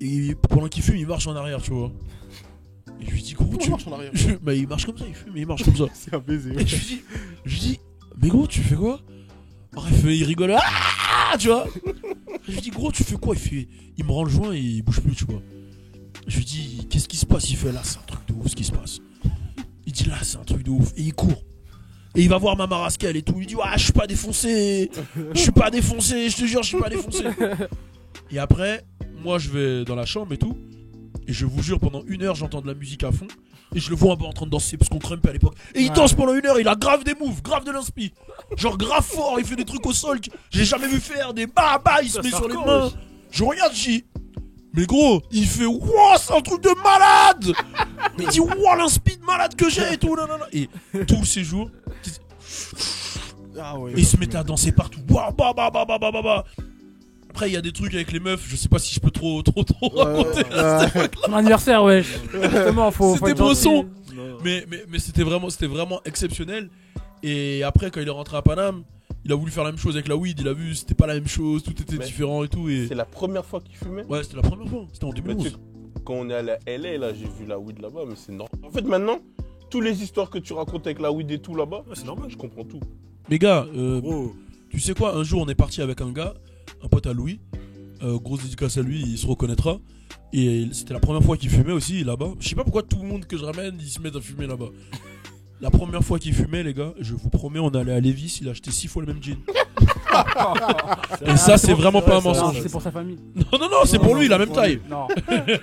Et pendant qu'il fume, il marche en arrière, tu vois. Et je lui dis, gros, tu marches en arrière. Bah, il marche comme ça, il fume, il marche comme ça. C'est un baiser. Et je lui dis, mais gros, tu fais quoi? Bref, il rigole, tu vois. Je lui dis, gros, tu fais quoi? Il me rend le joint et il bouge plus, tu vois. Je lui dis, qu'est-ce qui se passe? Il fait, là, c'est un truc de ouf ce qui se passe. Il dit, là, c'est un truc de ouf. Et il court. Et il va voir Mama Rascal et tout. Il dit, ouais, je suis pas défoncé. Je te jure, je suis pas défoncé. Et après, moi, je vais dans la chambre et tout. Et je vous jure, pendant 1 heure, j'entends de la musique à fond. Et je le vois en bas en train de danser parce qu'on crumpe à l'époque. Et il danse pendant 1 heure, il a grave des moves, grave de l'inspi. Genre grave fort, il fait des trucs au sol que j'ai jamais vu faire, des bah, il se met sur les mains. Je regarde, je dis, mais gros, il fait, wow, c'est un truc de malade. Il dit, wow, l'inspi de malade que j'ai et tout. Et tout le séjour, il se mettait à danser partout. Après, il y a des trucs avec les meufs, je sais pas si je peux trop raconter. Mon anniversaire, ouais. Justement, faut c'était être bresson. gentil. Mais c'était vraiment exceptionnel. Et après, quand il est rentré à Paname, il a voulu faire la même chose avec la weed. Il a vu, c'était pas la même chose, tout était différent et tout. Et... C'est la première fois qu'il fumait? Ouais, c'était la première fois. C'était en 2011. Quand on est allé à LA, là, j'ai vu la weed là-bas, mais c'est normal. En fait, maintenant, toutes les histoires que tu racontes avec la weed et tout là-bas, c'est normal, je comprends tout. Mais gars, tu sais quoi, un jour, on est parti avec un gars, un pote à Louis, grosse dédicace à lui, il se reconnaîtra. Et c'était la première fois qu'il fumait aussi là-bas. Je sais pas pourquoi tout le monde que je ramène, ils se mettent à fumer là-bas. La première fois qu'il fumait, les gars, je vous promets, on allait à Levi's, il a acheté 6 fois le même jean. Et ça, c'est vraiment pas un mensonge. C'est pour sa famille. Non, c'est pour lui, la même taille. Non.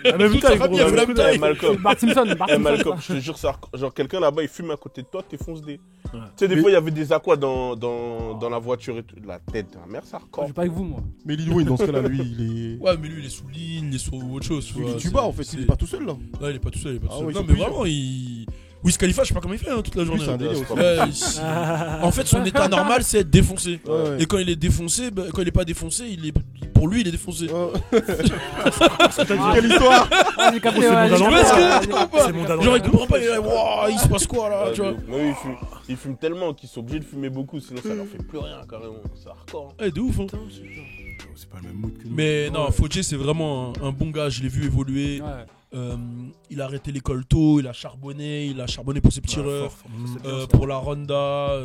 La même taille, gros. La même taille. Malcolm. Bart Simpson. Malcolm, je te jure, genre quelqu'un là-bas, il fume à côté de toi, t'es fonce des. Tu sais, des fois, il y avait des aquas dans la voiture et tout. La tête de la mère, ça Je record. suis pas avec vous, moi. Mais Lil Wayne, dans ce cas-là, lui, il est. Ouais, mais lui, il est sous ligne, il est sur autre chose. Il est tuba, en fait, il est pas tout seul là. Non, il est pas tout seul, Ah ouais, non, ils mais sont vraiment, Wiz Khalifa, je sais pas comment il fait toute la journée. c'est un délire aussi. En fait, son état normal, c'est être défoncé. Ouais. Et quand il est défoncé, quand il est pas défoncé, pour lui, il est défoncé. Quelle histoire! J'ai capté, ouais, j'ai Mandalorian. capté, ouais. C'est Mandalorian. Genre, il comprend pas, il est là, wow, il se passe quoi là, tu vois. Mais ils fument tellement qu'ils sont obligés de fumer beaucoup, sinon ça leur fait plus rien carrément. C'est hardcore. Eh, de ouf, hein. C'est pas le même mood que nous. Mais non, Fodje, c'est vraiment un bon gars, je l'ai vu évoluer. Ouais. Il a arrêté l'école tôt, il a charbonné pour ses petits refs, pour la Ronda.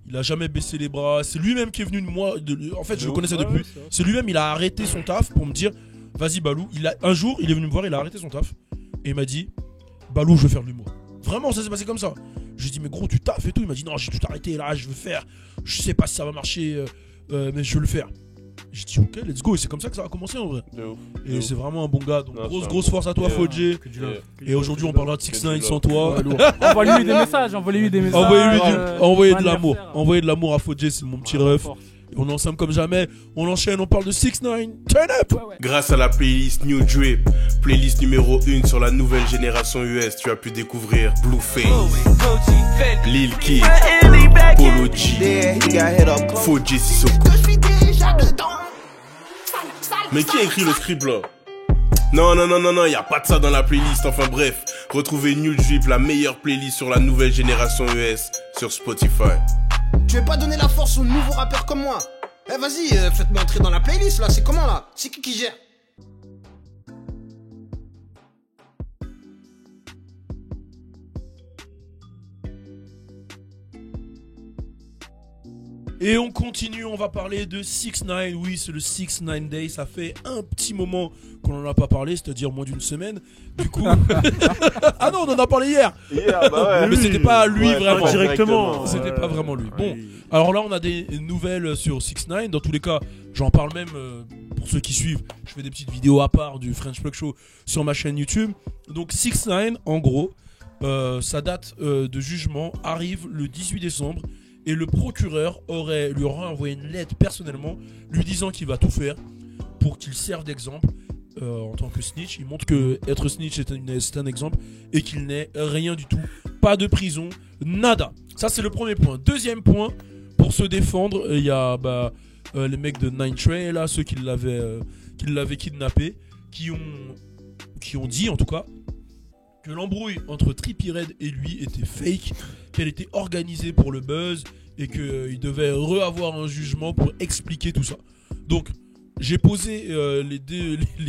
Il a jamais baissé les bras. C'est lui-même qui est venu de moi. En fait, je le connaissais depuis. C'est lui-même, il a arrêté son taf pour me dire vas-y, Balou. Un jour, il est venu me voir, il a arrêté son taf. Et il m'a dit Balou, je veux faire de l'humour. Vraiment, ça s'est passé comme ça. Je lui ai dit mais gros, tu taffes et tout. Il m'a dit non, j'ai tout arrêté là, je veux faire. Je sais pas si ça va marcher, mais je veux le faire. J'ai dit ok, let's go. Et c'est comme ça que ça a commencé en vrai. De ouf. Et c'est vraiment un bon gars. Donc Non, grosse force à toi, Fodjé. Et aujourd'hui, on parlera de 6ix9ine sans toi. Envoyez-lui des messages, envoyez-lui des messages. Envoyez de bon l'amour. anniversaire. Envoyez de l'amour à Fodjé, c'est mon petit ref. Et on est ensemble comme jamais. On enchaîne, on parle de 6ix9ine. Turn up. Grâce à la playlist New Drip, playlist numéro 1 sur la nouvelle génération US, tu as pu découvrir Blueface, Lil Kid, Polo G, Fodjé Sissoko. Mais qui a écrit le script là? Non, y a pas de ça dans la playlist, enfin bref. Retrouvez New Drip, la meilleure playlist sur la nouvelle génération US, sur Spotify. Tu veux pas donner la force aux nouveaux rappeurs comme moi? Eh vas-y, faites-moi entrer dans la playlist là, c'est comment là? C'est qui gère? Et on continue, on va parler de 6ix9ine. Oui, c'est le 6ix9ine Day. Ça fait un petit moment qu'on n'en a pas parlé, c'est-à-dire moins d'une semaine. Du coup. Ah non, on en a parlé hier. Mais c'était pas lui vraiment. Directement. C'était pas vraiment lui. Bon, alors là, on a des nouvelles sur 6ix9ine. Dans tous les cas, j'en parle même pour ceux qui suivent. Je fais des petites vidéos à part du French Plug Show sur ma chaîne YouTube. Donc 6ix9ine, en gros, sa date de jugement arrive le 18 décembre. Et le procureur lui aurait envoyé une lettre personnellement lui disant qu'il va tout faire pour qu'il serve d'exemple en tant que snitch. Il montre que être snitch c'est un exemple et qu'il n'est rien du tout. Pas de prison, nada. Ça c'est le premier point. Deuxième point, pour se défendre, il y a les mecs de Nine Trey, là, ceux qui l'avaient kidnappé, qui ont dit en tout cas que l'embrouille entre Trippie Redd et lui était fake, qu'elle était organisée pour le buzz et qu'il devait avoir un jugement pour expliquer tout ça. Donc, j'ai posé les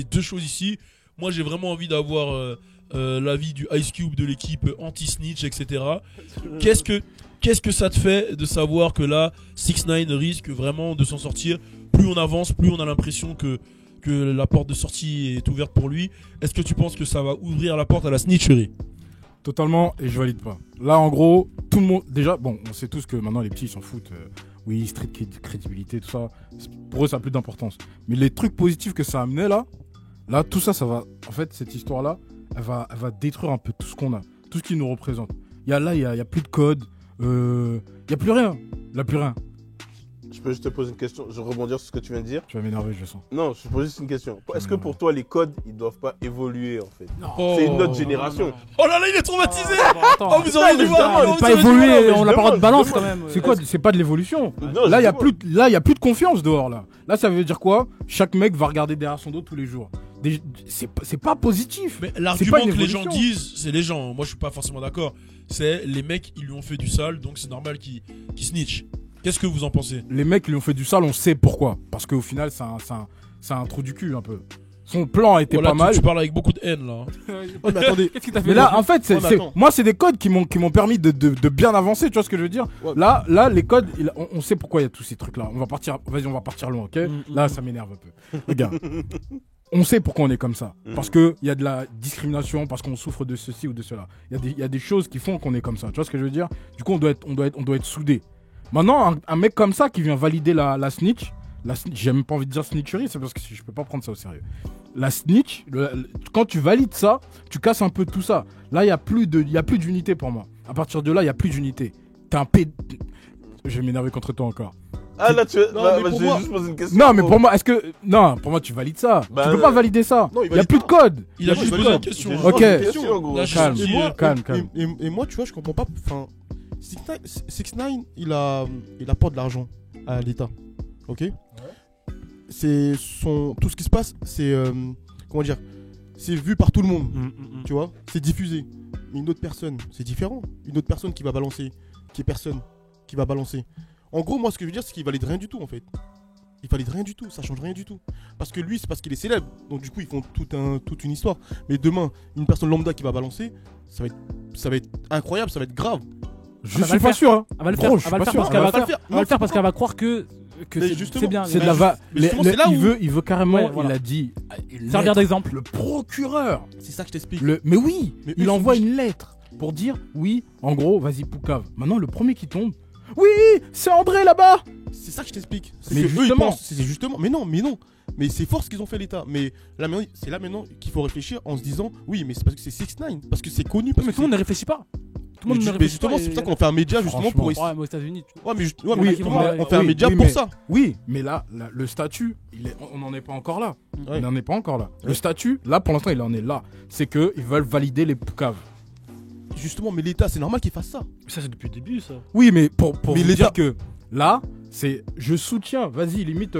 deux choses ici. Moi, j'ai vraiment envie d'avoir l'avis du Ice Cube de l'équipe anti-snitch, etc. Qu'est-ce que ça te fait de savoir que là, 6ix9ine risque vraiment de s'en sortir? Plus on avance, plus on a l'impression que la porte de sortie est ouverte pour lui. Est-ce que tu penses que ça va ouvrir la porte à la snitcherie? Totalement, et je valide pas. Là, en gros, tout le monde. Déjà, bon, on sait tous que maintenant les petits s'en foutent. Oui, street crédibilité, tout ça. Pour eux, ça a plus d'importance. Mais les trucs positifs que ça a amené là, tout ça, ça va. En fait, cette histoire-là, elle va détruire un peu tout ce qu'on a, tout ce qui nous représente. Il y a plus de code, il y a plus rien. Il y a plus rien. Je peux juste te poser une question, je rebondir sur ce que tu viens de dire. Tu vas m'énerver, je sens. Non, je pose juste une question. Est-ce que pour toi, les codes, ils doivent pas évoluer en fait? C'est une autre génération. Oh là là, il est traumatisé. Oh, vous auriez dû voir. Pas évolué, on n'a pas de balance quand même. C'est quoi? C'est pas de l'évolution. Là, il y a plus de confiance dehors là. Là, ça veut dire quoi? Chaque mec va regarder derrière son dos tous les jours. C'est pas positif. Mais l'argument que les gens disent, c'est les gens. Moi, je suis pas forcément d'accord. C'est les mecs, ils lui ont fait du sale, donc c'est normal qu'ils snitch. Qu'est-ce que vous en pensez? Les mecs qui lui ont fait du sale, on sait pourquoi. Parce qu'au final, c'est un trou du cul un peu. Son plan était pas mal. Tu parles avec beaucoup de haine là. Oh, mais attendez. Qu'est-ce qui t'a fait? Mais là, en fait, moi, c'est des codes qui m'ont permis de bien avancer. Tu vois ce que je veux dire? Ouais. Là, les codes, on sait pourquoi il y a tous ces trucs là. On va partir loin, ok? Là, ça m'énerve un peu. Regarde. On sait pourquoi on est comme ça. Parce qu'il y a de la discrimination, parce qu'on souffre de ceci ou de cela. Il y a des choses qui font qu'on est comme ça. Tu vois ce que je veux dire? Du coup, on doit être soudés. Maintenant, un mec comme ça qui vient valider la snitch, j'ai même pas envie de dire snitcherie, c'est parce que je peux pas prendre ça au sérieux. La snitch, quand tu valides ça, tu casses un peu tout ça. Là, il y a plus d'unité pour moi. À partir de là, il y a plus d'unité. T'es un Je vais m'énerver contre toi encore. Ah là, je vais juste poser une question. Non, mais pour moi, pour moi, tu valides ça. Tu peux pas valider ça. Il y a plus de code. Il a juste posé une question. Ok. Calme. Et moi, tu vois, je comprends pas. Enfin, 6ix9ine, il apporte de l'argent à l'État. Ok. Ouais. C'est tout ce qui se passe, c'est comment dire, c'est vu par tout le monde. Tu vois, c'est diffusé. Mais une autre personne, c'est différent. Une autre personne qui va balancer, qui va balancer. En gros, moi, ce que je veux dire, c'est qu'il valide rien du tout, en fait. Il valide rien du tout, ça change rien du tout. Parce que lui, c'est parce qu'il est célèbre. Donc du coup, ils font toute une histoire. Mais demain, une personne lambda qui va balancer, ça va être incroyable, ça va être grave. Je suis pas sûr. Hein. Elle va le faire. Gros, je Elle suis va le pas faire parce sûr. qu'elle va Elle va faire. le faire. Elle va le faire parce qu'elle va croire que Mais c'est justement, bien. C'est de la va. mais justement, c'est là où- Il veut carrément. Ouais, voilà. Il a dit. Servir d'exemple. Le procureur. C'est ça que je t'explique. Mais oui, Mais eux, il ils envoie sont une lettre pour dire oui, en gros, vas-y Poucave. Maintenant, le premier qui tombe, oui, c'est André là-bas. C'est ça que je t'explique. C'est Mais que eux, ils justement. pensent, c'est justement. Mais non. Mais c'est fort ce qu'ils ont fait l'État. Mais là, maintenant, c'est là maintenant qu'il faut réfléchir en se disant, oui, mais c'est parce que c'est 6ix9ine, parce que c'est connu, parce Mais que tout le monde ne réfléchit pas. Tout le monde ne mais réfléchit justement, pas. c'est pour ça qu'on fait un média justement pour. Franchement. Ouais, mais aux États-Unis. Ouais, mais Oui, mais ils justement, vont- on fait un média oui, pour mais- ça. Oui, mais là, le statut, on n'en est pas encore là. Ouais. On n'en est pas encore là. Le statut, là, pour l'instant, il en est là. C'est qu'ils veulent valider les Poucaves. Justement, mais l'État, c'est normal qu'il fasse ça. Ça, c'est depuis le début, ça. Oui, mais pour Mais vous l'État- dire que là, c'est je soutiens, vas-y, limite,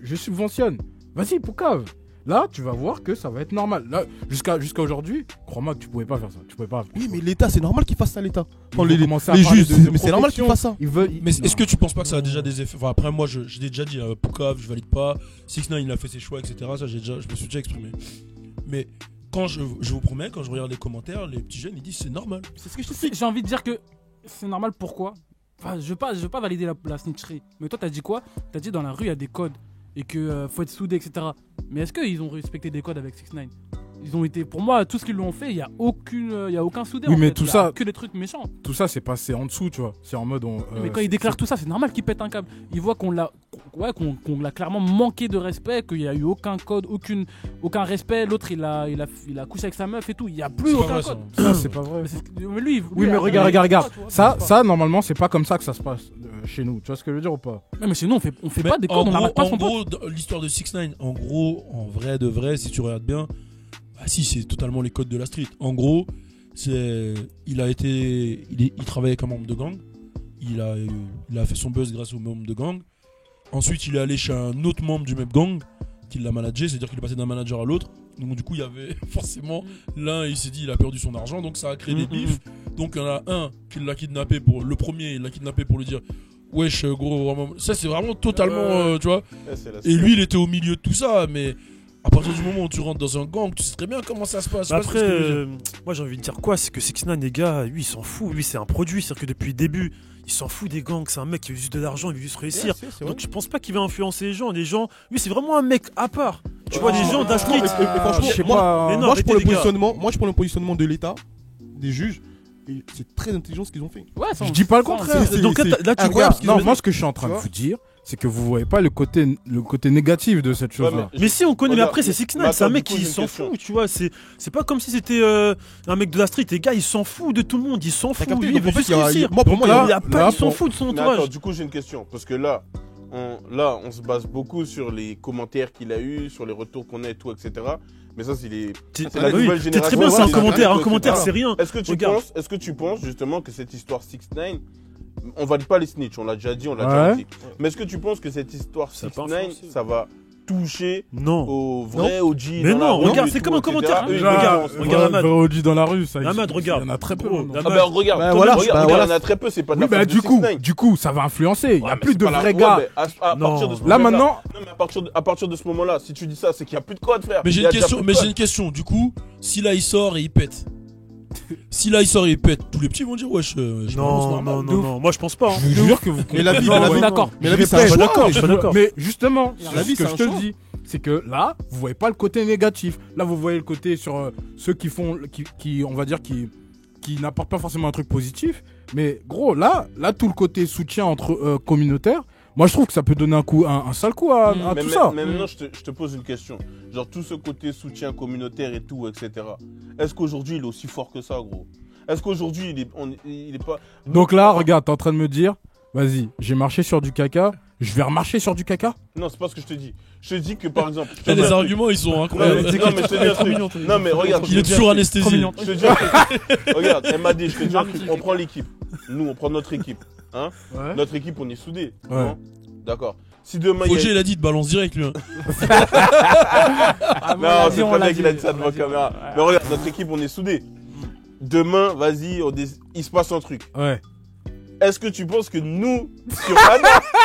je subventionne. Vas-y, Poucave. Là, tu vas voir que ça va être normal. Là, jusqu'à aujourd'hui, crois-moi que tu pouvais pas faire ça. Tu pouvais pas. Oui, mais l'État, c'est normal qu'il fasse ça, l'État. Ils Quand vont les commencer à les parler juges, de mais c'est normal qu'ils protection. fassent ça. Ils veulent. Mais non. est-ce que tu penses pas que ça a déjà des effets? Enfin, après, moi, je l'ai déjà dit, Poucave, je valide pas. 6ix9ine, il a fait ses choix, etc. Ça, je me suis déjà exprimé. Mais quand je vous promets, quand je regarde les commentaires, les petits jeunes, ils disent c'est normal. C'est ce que je t'explique. J'ai envie de dire que c'est normal. Pourquoi? Enfin, je veux pas valider la snitcherie. Mais toi, t'as dit quoi? T'as dit dans la rue, il y a des codes et que faut être soudé, etc. Mais est-ce qu'ils ont respecté des codes avec 6ix9ine? Ils ont été, pour moi, tout ce qu'ils lui ont fait, il y a aucun soudé. Oui, en mais fait. tout Il y a ça- que des trucs méchants. Tout ça, c'est passé en dessous, tu vois. C'est en mode. Mais quand il déclare tout ça, c'est normal qu'il pète un câble. Il voit qu'on l'a clairement manqué de respect, qu'il n'y a eu aucun code, aucun respect. L'autre, il a couché avec sa meuf et tout. Il n'y a plus C'est pas aucun vrai, code. Ça, c'est pas vrai. Mais lui, Oui, mais après, regarde. tu vois, Ça, normalement, c'est pas comme ça que ça se passe chez nous. Tu vois ce que je veux dire ou pas? Mais chez nous, on fait Mais pas des codes, en on n'arrête pas gros, son pote. dans l'histoire de 6ix9ine, en gros, en vrai de vrai, si tu regardes bien, bah si, c'est totalement les codes de la street. En gros, il travaillait comme membre de gang. Il a fait son buzz grâce aux membres de gang. Ensuite, il est allé chez un autre membre du même gang qui l'a managé, c'est-à-dire qu'il est passé d'un manager à l'autre. Donc du coup, il y avait forcément l'un, il s'est dit, il a perdu son argent, donc ça a créé des bifs. Donc il y en a un qui l'a kidnappé le premier, il l'a kidnappé pour lui dire, wesh gros, vraiment. Ça c'est vraiment totalement, tu vois. Ouais, c'est la Et lui, il était au milieu de tout ça, mais à partir du moment où tu rentres dans un gang, tu sais très bien comment ça se passe. Bah Je sais pas après, ce que je veux dire. moi j'ai envie de dire quoi? C'est que 6ix9ine, les gars, lui il s'en fout. Lui c'est un produit. C'est-à-dire que depuis le début, il s'en fout des gangs. C'est un mec qui veut juste de l'argent, il veut juste réussir. Donc je pense pas qu'il va influencer les gens. Les gens, lui c'est vraiment un mec à part. Tu vois, les gens d'un street. Franchement, je sais moi, pas. Mais non, moi, je prends arrêtez, le les gars. positionnement de l'État, des juges, et c'est très intelligent ce qu'ils ont fait. Ouais, Je dis pas le contraire. Donc là, tu incroyable regardes. ce qu'ils Non, ont moi fait. ce que je suis en train Tu de vois vous dire, c'est que vous voyez pas le côté négatif de cette chose-là. Mais si on connaît, mais Regarde, après c'est mais 6ix9ine, c'est un attends, mec du coup, qui j'ai une s'en question. fout, tu vois. C'est pas comme si c'était un mec de la street. Les gars, il s'en fout de tout le monde, il s'en fout. capté, Lui, donc il veut en fait, juste il y a- réussir. moi, pour moi, il là, s'en pour- fout de son Mais attends, entourage. du coup, j'ai une question. Parce que là, on se base beaucoup sur les commentaires qu'il a eu, sur les retours qu'on a et tout, etc. Mais ça, c'est la Oui, nouvelle c'est génération. très bien, c'est un des commentaire. adultes, Un commentaire, etc. c'est rien. Est-ce que tu penses justement que cette histoire 6ix9ine, on valide pas les snitch, on l'a déjà dit, on l'a déjà dit. Mais est-ce que tu penses que cette histoire Ça a pas 6ix9ine, influencé. ça va toucher Non. aux vrais OG Mais dans la non, rue regarde, et c'est tout, comme un etc. commentaire. Eux, ils Regarde, pensent- regarde Ahmad. Verodi dans la rue, ça Ahmad, regarde. Il y en a très peu. Gros, non. Ahmad. Ah ben regarde, Bah toi, voilà, regarde, bah regarde, voilà. il y en a très peu, c'est pas de Oui, la bah faute de du coup, 6ix9ine. ça va influencer. Il y Ouais, a mais plus c'est de pas la- vrais ouais, gars. mais à Non. partir de ce Là moment-là- maintenant, Non, mais à partir de ce moment-là, si tu dis ça, c'est qu'il n'y a plus de code, frère. Mais Il j'ai y une a déjà question, plus de mais j'ai code. une question. Du coup, si là il sort et il pète, si là il sort et il pète, tous les petits vont dire wesh. Non, non, moi je pense pas. je vous jure que vous. Mais la vie, Non, la je suis vie, d'accord. mais la vie, c'est répète, un Je suis choix. d'accord, je suis d'accord. Mais justement, La vie, ce que c'est je un te choix. dis, c'est que là, vous voyez pas le côté négatif. Là, vous voyez le côté sur ceux qui font, qui, on va dire, qui n'apportent pas forcément un truc positif. Mais gros, là, tout le côté soutien entre communautaires, moi je trouve que ça peut donner un sale coup à Mais tout ça. maintenant, je te pose une question. Genre, tout ce côté soutien communautaire et tout, etc. Est-ce qu'aujourd'hui, il est aussi fort que ça, gros? Est-ce qu'aujourd'hui, il est pas. Donc là, regarde, t'es en train de me dire, vas-y, j'ai marché sur du caca, je vais remarcher sur du caca. Non, c'est pas ce que je te dis. Je te dis que, par exemple. Et les arguments ils sont Non, incroyables. mais je te dis un truc. Non, mais regarde. Il est toujours anesthésié. Je te dis un truc. Regarde, elle m'a dit, je te dis un truc. On prend l'équipe. Nous, on prend notre équipe. Hein? Ouais. Notre équipe, on est soudés. Ouais. Non. D'accord. Si demain. il y a- Fauché il a dit de balance direct lui. Hein. Non, c'est pas vrai qu'il a dit ça devant la caméra. Mais regarde, notre équipe, on est soudés. Demain, vas-y, il se passe un truc. Ouais. Est-ce que tu penses que nous, sur Anna,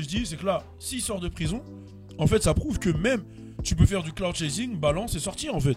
que je dis, c'est que là, s'il sort de prison, en fait, ça prouve que même tu peux faire du cloud chasing, balance et sortir en fait.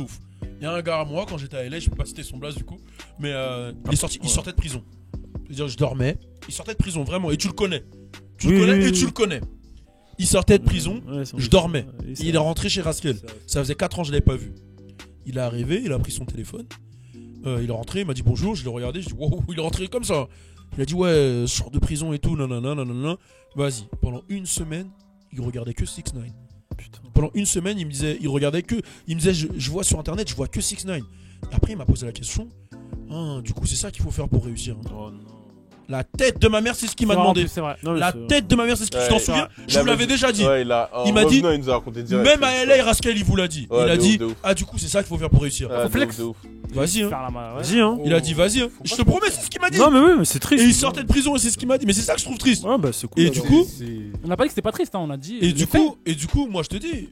ouf. Il y a un gars à moi, quand j'étais à LA, je peux pas citer son blase du coup, mais il sortait de prison. C'est-à-dire, je dormais, il sortait de prison, vraiment, et tu le connais. Tu le connais. Il sortait de prison, je dormais. Il est rentré chez Rascal. Ça faisait 4 ans que je l'avais pas vu. Il est arrivé, il a pris son téléphone. Il est rentré, il m'a dit bonjour, je l'ai regardé, je dis wow, il est rentré comme ça. Il a dit ouais, sors de prison et tout, nanana. Vas-y, pendant une semaine, il regardait que 6ix9ine. Pendant une semaine, il me disait, je vois sur internet, je vois que 6ix9ine. Et après, il m'a posé la question, du coup, c'est ça qu'il faut faire pour réussir. Oh non. La tête de ma mère, c'est ce qu'il m'a demandé. C'est vrai. La tête de ma mère, c'est ce qu'il tu t'en souviens. Je vous l'avais déjà dit. Ouais, il m'a dit, il nous a raconté direct, même à LA, Rascal, il vous l'a dit. Ouais, il a de dit, ouf, de ouf. du coup, c'est ça qu'il faut faire pour réussir. Ouais, flex. de ouf. Vas-y, hein. Vas-y, hein. Il a dit, vas-y, hein. Je te promets, c'est ce qu'il m'a dit. Non, mais oui, mais c'est triste. Et il sortait de prison et c'est ce qu'il m'a dit. Mais c'est ça que je trouve triste. Ouais, bah c'est cool. Et du coup, On n'a pas dit que c'était pas triste, hein, on a dit. et du coup, moi je te dis,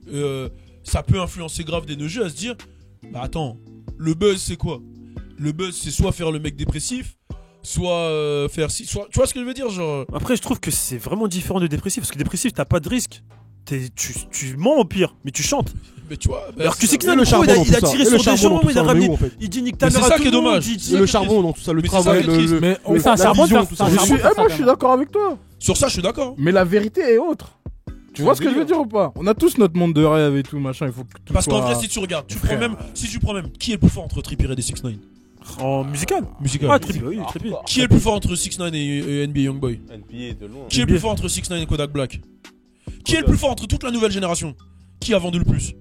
ça peut influencer grave des neugeux à se dire, bah attends, le buzz c'est quoi? Le buzz c'est soit faire le mec dépressif, soit faire si, soit, tu vois ce que je veux dire, genre. Après, je trouve que c'est vraiment différent de dépressif, parce que dépressif, t'as pas de risque. Tu mens au pire, mais tu chantes. Mais tu vois, bah, Alors que c'est tu sais ça. que le charbon dans il a tout ça. tiré Et sur le des charbon gens, dans tout il ça, a on est ramené. où, en fait Il dit nique Mais ta c'est mère ça à qui tout est le monde, dommage. il dit- Et le charbon dans tout ça, le Mais c'est ça travail, qui est triste. Mais Mais c'est un charbon, vision, c'est un charbon, moi je suis d'accord avec toi. Sur ça, je suis d'accord. Mais la vérité est autre. Tu vois ce que je veux dire ou pas? On a tous notre monde de rêve et tout, machin, il faut que tout Parce qu'en soit- vrai, si tu regardes, Frère. si tu prends même, qui est le plus fort entre Trippie Redd et 6ix9ine? En musical. Musical. Ah, Trippie, oui, Trippie. Qui est le plus fort entre 6ix9ine et NBA Youngboy? NBA de loin. Qui est le plus fort entre 6ix9ine et Kodak Black? Qui est le plus fort entre toute la nouvelle génération? Qui a vendu le plus?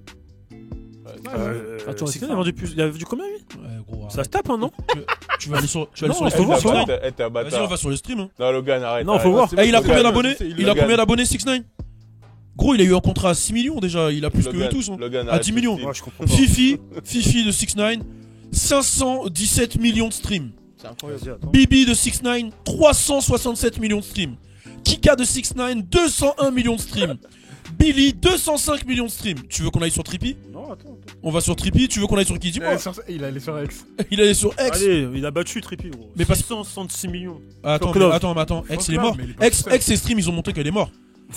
C'est qu'il a vendu plus. Il a vendu combien, lui? Ouais, gros. Ça se tape, hein, non? Tu vas aller sur les Non, streams. faut voir, faut voir. T'es un Vas-y, on bâtard. va sur les streams. Hein. Non, Logan, arrête. Non, faut arrête. voir. Eh, il a Logan, combien d'abonnés? il Il a Logan. combien d'abonnés 6ix9ine? Gros, il a eu un contrat à 6 millions déjà. Il a plus que eux Logan, tous. Hein. Logan, À arrête 10 de millions. stream. Ouais, je comprends pas. Fifi de 6ix9ine, 517 millions de streams. Vas-y, attends. Bibi de 6ix9ine, 367 millions de streams. Kika de 6ix9ine, 201 millions de streams. Billy, 205 millions de streams. Tu veux qu'on aille sur Trippie? Non, attends. On va sur Trippie. Tu veux qu'on aille sur qui? Dis-moi. Il allait sur X. Il est sur X. Allez, il a battu Trippie, gros. Mais parce- 666 millions. Attends, Fuck mais love. attends. X, il est love, mort. mais il est pas tout seul. X, ses streams, ils ont montré qu'elle est morte.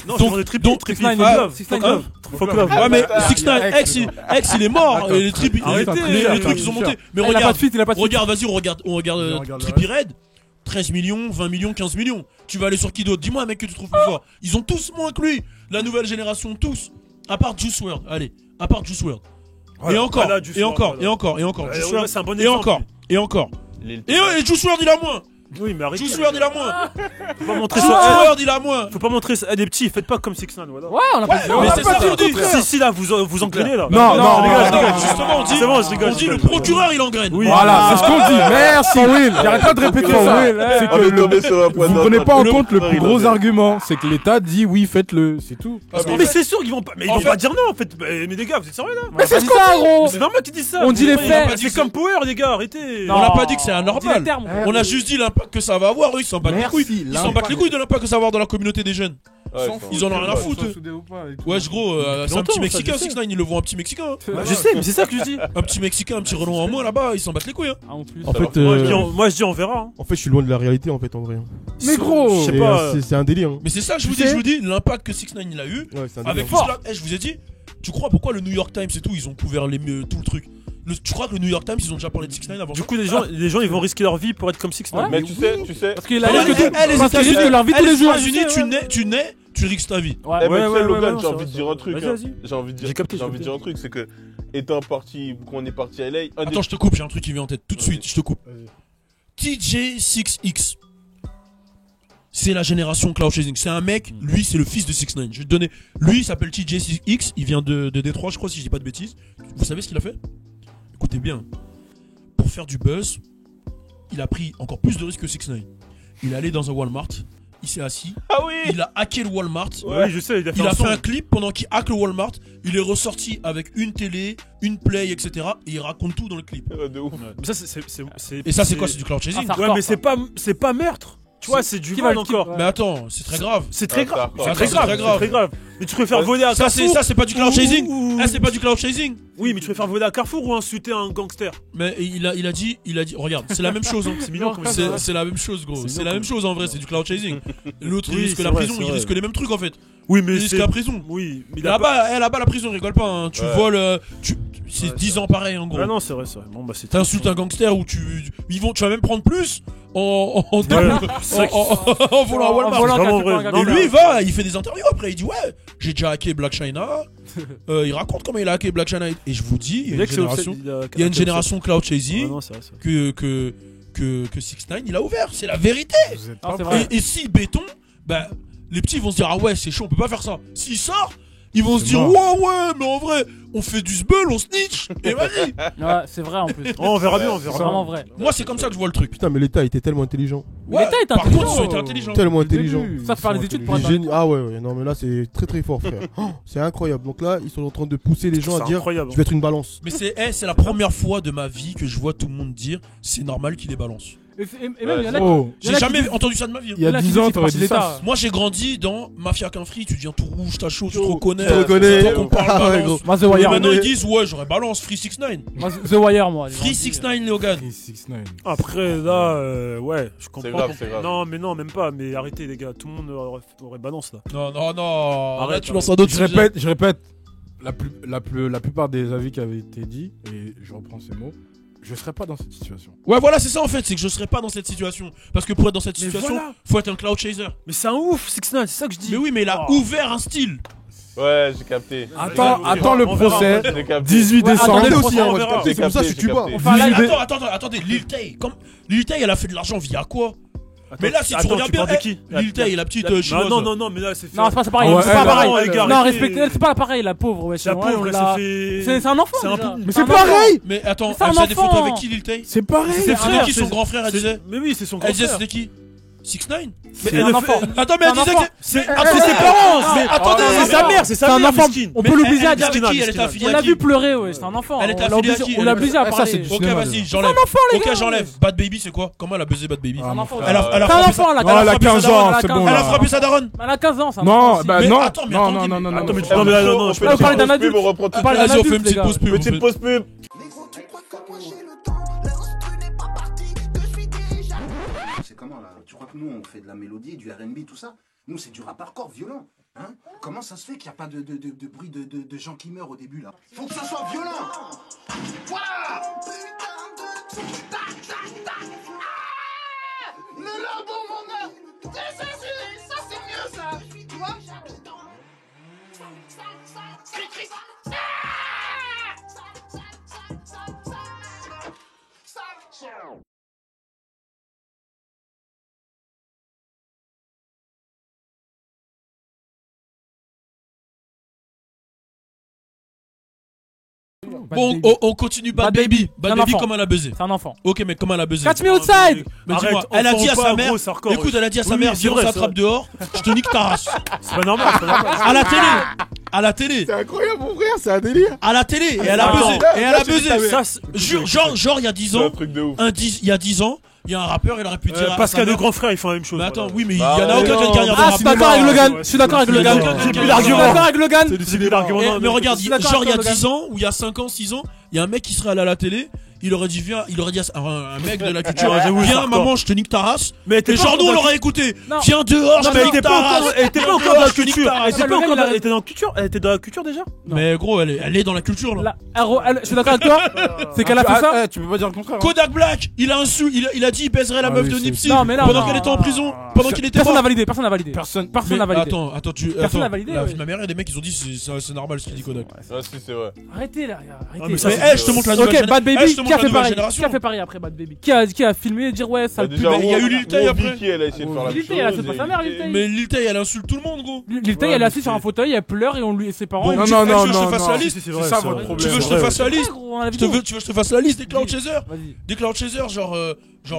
Non, Donc- je demandais Trippie. donc- Trippie, 6ix9ine, fuck love. 6ix9ine, Fuck love. Fuck love. Ouais, mais Ah, 6ix9ine, X, il est mort. Et les Trippie, Arrêtez, les trucs, ils ont monté. Mais Il a pas de regarde, suite, il a pas de suite. regarde, vas-y, on regarde regarde le Trippie Redd. 13 millions, 20 millions, 15 millions. Tu vas aller sur qui d'autre? Dis-moi un mec que tu trouves plus fort. Ils ont tous moins que lui. La nouvelle génération, tous. À part Juice WRLD. Allez, à part Juice WRLD. Voilà, Et encore, voilà, Juice et encore, WRLD, et encore, et encore. Ouais, Juice ouais, WRLD. c'est un bon Et exemple, encore, lui. et encore. Lil Et Juice WRLD, il a moins. Oui, mais arrêtez. Juice WRLD, il a moins. Faut pas montrer Juice ça. WRLD, il a moins. Faut pas montrer ça à des petits. Faites pas comme 6ix9ine, voilà. Ouais, on a pas dit. Mais c'est ça que je dis. Si, là, vous engrainez, là. Non, non, dégage, non, dégage. Justement, on dit, C'est bon, je rigole, on je dit le rigole. procureur, il engraine. Oui. Voilà, c'est ce qu'on dit. Merci Will. J'arrête pas de répéter ça. C'est On que est tombé sur un point vous d'ordre. prenez pas en compte le procureur, plus il gros engraine. argument, c'est que l'État dit oui, faites-le, c'est tout. Parce qu'en Mais fait, c'est sûr qu'ils vont pas. Mais ils en vont fait- pas dire non, en fait. Mais les gars, vous êtes sérieux, là? Mais c'est ça, gros. Mais c'est normal qu'ils disent ça. On dit les Ils ont faits. pas dit C'est comme Power, les gars, arrêtez. on n'a pas dit que c'est On dit les anormal. termes. On a juste dit l'impact que ça va avoir. Eux, ils s'en battent les couilles. Ils s'en battent les couilles de l'impact que ça va avoir dans la communauté des jeunes. Ouais, Ils en ont rien à foutre. Wesh, gros, c'est un Longtemps, petit ça, Mexicain, je sais. 6ix9ine, ils le voient un petit Mexicain. Hein. Bah, je sais, mais c'est ça que je dis. Un petit Mexicain, un petit Renault en moins là-bas, ils s'en battent les couilles. Hein. Ah, en plus. En fait, Moi, je dis, on verra. hein. en fait, je suis loin de la réalité en fait en vrai. Mais gros, Je sais Et, pas. c'est un délire. Hein. Mais c'est ça, je Tu vous dis, sais- je vous dis, l'impact que 6ix9ine il a eu. Ouais, c'est un Avec délire. tout cela, je vous ai dit, tu crois pourquoi le New York Times et tout, ils ont couvert tout le truc. Tu crois que le New York Times, ils ont déjà parlé de 6ix9ine avant Du ça? coup, les gens, ils vont risquer leur vie pour être comme 6ix9ine. Ouais. Mais tu sais. Parce qu'il a Eh, rien que tout. les Parce qu'ils États-Unis, risquent leur vie tous les les jours. États-Unis, tu nais, tu risques ta vie. Ouais. Eh ben, tu sais, ouais, Logan, ouais, j'ai ouais, envie de ouais. dire un truc. Vas-y, hein. vas-y. J'ai envie de dire J'ai capté, j'ai envie de dire un truc, c'est que étant parti, quand on est parti à LA, Attends, je te coupe, j'ai un truc qui vient en tête tout de suite, je te coupe. TJ6X. C'est la génération cloud chasing. C'est un mec, lui, c'est le fils de 6ix9ine. Je vais te donner. Lui, il s'appelle TJ6X, il vient de Détroit, je crois, si je dis pas de bêtises. Vous savez ce qu'il a fait? Écoutez bien. Pour faire du buzz, il a pris encore plus de risques que 6ix9ine. Il est allé dans un Walmart, il s'est assis, Ah oui. il a hacké le Walmart. Oui, je sais, il a fait Il a un fait son. un clip pendant qu'il hack le Walmart. Il est ressorti avec une télé, une play, etc. Et il raconte tout dans le clip. De ouf. Mais ça, c'est. Et ça, c'est quoi? C'est du cloud chasing. Ah, ça- Ouais, mais c'est pas meurtre. Tu vois, c'est du Qui va vol le type, encore. ouais. Mais attends, c'est très grave. C'est très Ah, grave. ça, C'est très c'est grave. très grave. C'est très grave. Mais tu préfères voler à Ça, Carrefour. c'est pas du cloud chasing. ou- Ah, c'est pas du cloud chasing. Oui, mais tu préfères voler à Carrefour ou insulter un gangster. Mais il a dit, regarde, c'est la même chose. Hein. C'est mignon comme ça. C'est la même chose, gros. C'est C'est mignon la même comme- chose en vrai, c'est du cloud chasing. L'autre, il Oui, risque c'est la vrai, prison, c'est il vrai. risque les mêmes trucs en fait. Oui, Il mais risque c'est. la prison. Oui, mais il a pas. Là-bas, la prison, rigole pas. Hein. Tu Ouais. voles, c'est Ouais, 10 c'est ans pareil en gros. Ah non, c'est vrai, c'est vrai. Bon, bah c'est. T'insultes un gangster ou tu vas même prendre plus en volant à Walmart. volant vraiment cassé vrai. par un gars. Non, Et mais- lui, il va, il fait des interviews après. Il dit, ouais, j'ai déjà hacké Black China. Il raconte comment il a hacké Black China. Et je vous dis, il y a une génération cloud chasing Non, c'est vrai, ça. que 6ix9ine il a ouvert. C'est la vérité. Vous êtes Ah, pas c'est prêts. vrai. Et si béton, bah, les petits vont se dire, ah ouais, c'est chaud, on peut pas faire ça. S'il sort, ils vont se C'est dire, mort. ouais, mais en vrai, on fait du sbeul, on snitch. Et vas-y. Ouais, c'est vrai en plus. Oh, on verra bien, on C'est verra bien. vraiment vrai. Moi, c'est comme ça que je vois le truc. Putain, mais l'État était tellement intelligent. Ouais, L'État est par intelligent. contre, ils ont été intelligents. Tellement Au début, intelligent. Ça, faut faire les études pour être Ah ouais, non mais là c'est très très fort frère. Oh, c'est incroyable. Donc là, ils sont en train de pousser les gens à C'est dire incroyable. je vais être une balance. Mais c'est la première fois de ma vie que je vois tout le monde dire c'est normal qu'il les balance. Et même, il y en a qui- Oh, il y en J'ai a qui jamais disent- entendu ça de ma vie. il y a là qui 10 disent ans, c'est t'aurais parti dit de ça. l'État. Moi j'ai grandi dans Mafia qu'un free, tu deviens tout rouge, t'as chaud, tu te reconnais. Tu te reconnais. C'est toi qu'on parle Ah ouais, balance. Moi, The Et Wire. maintenant ils disent ouais j'aurais balance Free 6ix9ine. Moi, The Wire, moi. Free 6ix9ine Léogan. 6ix9ine. Après, là, ouais, je comprends. C'est grave, pourquoi- c'est grave. Non, mais non, même pas. Mais arrêtez, les gars. Tout le monde aurait balance, là. Non. Arrête, Là tu arrête. lances un autre Je répète, la plupart des avis qui avaient été dits, et je reprends ces mots, je serais pas dans cette situation. Ouais voilà c'est ça en fait, c'est que je serais pas dans cette situation. Parce que pour être dans cette Mais situation, voilà. faut être un cloud chaser. Mais c'est un ouf, 6ix9ine, c'est ça que je dis. Mais oui mais il a Oh. ouvert un style. Ouais, j'ai capté. Attends le on verra, procès, J'ai capté. 18 Ouais, décembre. attendez, aussi, hein, moi, on j'ai verra. capté, c'est pour ça que je J'ai suis pas. capté. Enfin, là, il- Attendez, Lil Tay, Lil Tay elle a fait de l'argent via quoi? Mais là, si tu Attends, regardes bien, parles de qui Lil Tay, la petite Bah, chinoise. non, mais là, c'est fait. Non, c'est pas pareil. Ah ouais, C'est pas elle, pareil. les gars, Non, arrêtez. respectez. C'est pas pareil, la pauvre. Ouais, La ouais, pauvre, on elle l'a- s'est fait. C'est un enfant. C'est un déjà. peu- Mais C'est un c'est enfant. pareil. Mais attends, C'est un elle faisait des photos enfant. avec qui Lil Tay? C'est pareil. C'est C'était frère, qui son grand frère, elle disait? Mais oui, c'est son grand Elle disait frère. c'était qui? 6ix9ine? C'est un enfant. Attends, mais elle disait que C'est Mais attendez, ses parents. mais attendez, C'est sa mère, c'est C'est sa un mère, enfant. miskine. On peut l'obliger à elle dire. était avec qui? Elle était affiliée On à l'a qui? vu pleurer, ouais. C'est un enfant. Elle était On l'a affiliée à obligé- qui? On l'a obligé à Ah, ça, parler. c'est du Ok, cinéma, vas-y, déjà. j'enlève. C'est un enfant, les Ok, gars. j'enlève. Bad Baby, c'est quoi? Comment elle a buzzé Bad Baby? C'est un enfant. Elle a C'est un frappé enfant, là. sa- elle a elle a frappé 15 sa daronne. ans, c'est bon Elle a là. frappé sa daronne. Elle a 15 ans, c'est un Non, enfant aussi. bah Mais non. attends, mais Non, attendez, non, non, non, Attends, mais non. tu- non, mais là, non, On je fait on une parle d'un petite adulte. pub, on reprend tout On parle de suite. d'un Vas-y, on fait une adulte, les petite gars. pause pub. Petite pause pub. C'est comment là? Tu crois que nous on fait de la mélodie, du R&B, tout ça? Nous c'est du rap hardcore violent. Hein? Comment ça se fait qu'il n'y a pas de bruit de gens qui meurent au début là? Faut que ça soit violent! Voilà! Le labo mon œuf! Ça c'est mieux ça! Tu vois? Bon, on continue. Bad Baby. Bad Un Baby, enfant. comment elle a buzzé? C'est un enfant. Ok, mais comment elle a buzzé? Catch me outside. Mais Arrête, dis-moi, elle a enfant dit à ou pas, sa mère. gros, c'est hardcore, Écoute, elle a dit à sa oui, mère, oui, si c'est on vrai, s'attrape dehors, je te nique ta race. C'est pas normal, c'est pas normal. À la télé. À la télé. C'est incroyable mon frère, c'est un délire. À la télé. Et elle a Attends. buzzé. Et elle a buzzé. Ça, c'est- Genre, il y a 10 C'est un ans. truc de ouf. Il y a 10 ans, il y a un rappeur, il aurait pu dire. à Pascal sa de mère- grand frère, ils font la même chose. Mais attends, voilà. oui, mais il y Bah, en a aucun qui a une carrière de Ah, je suis rappeur. d'accord avec Logan. ouais, Je suis d'accord avec c'est Logan. du cinéma. Je C'est suis du d'accord cinéma. avec Logan. C'est plus l'argument. Mais regarde, Je suis d'accord genre il y a avec 10 ans ou il y a 5 ans, 6 ans, il y a un mec qui serait allé à la télé, il aurait dit viens, il aurait dit à un mec de la culture, Ouais, j'avoue, c'est viens hardcore. maman, je te nique ta race. Mais Et genre nous on l'aurait écouté. Non. Viens dehors, je Non, te mais elle nique était ta pas race. encore, elle était pas Viens encore dans dehors, la je te nique culture. ta Elle race. était pas Le encore gars, dans- il a- elle était dans la culture. Elle était dans la culture déjà. Mais gros, elle est dans la culture là. Je suis d'accord avec toi. C'est qu'elle a fait ça. Tu peux pas dire le contraire. hein. Kodak Black, il a dit il baiserait la Ah meuf oui, de c'est- Nipsey Non, mais là, pendant non. qu'elle était en prison, pendant qu'il était Personne n'a mort. validé. Personne n'a validé. Personne. Personne n'a Mais validé. Attends, n'a validé, la ouais. vie de ma mère, il y a des mecs qui ont dit c'est normal ce qu'il dit Kodak. Ah, si, c'est vrai. Arrêtez là, mais arrêtez. ça, Mais c'est- je te montre la nouvelle Ok, Bad Eh, Baby, je te qui montre a la fait nouvelle pareil? génération. Qui a fait pareil après Bad Baby? Qui a filmé et dire ouais, ça Bah, le déjà, pue. il y a eu Lil Tay après. Vicky, elle a essayé de faire la même Lil Tay, elle a fait pas sa mère, Lil Tay. Mais Lil Tay, elle insulte tout le monde, gros. Lil Tay, elle est assise sur un fauteuil, elle pleure et on lui et ses parents. Bon, ils Non, lui non, tu veux non, que je te non, fasse non. la liste? C'est C'est vrai, ça c'est votre vrai. problème. Tu veux que je te Ouais, fasse la disent. liste? Gros, on a la Tu veux vidéo. que je te fasse la liste des Cloud Chasers? Vas-y. Des Cloud Chasers, genre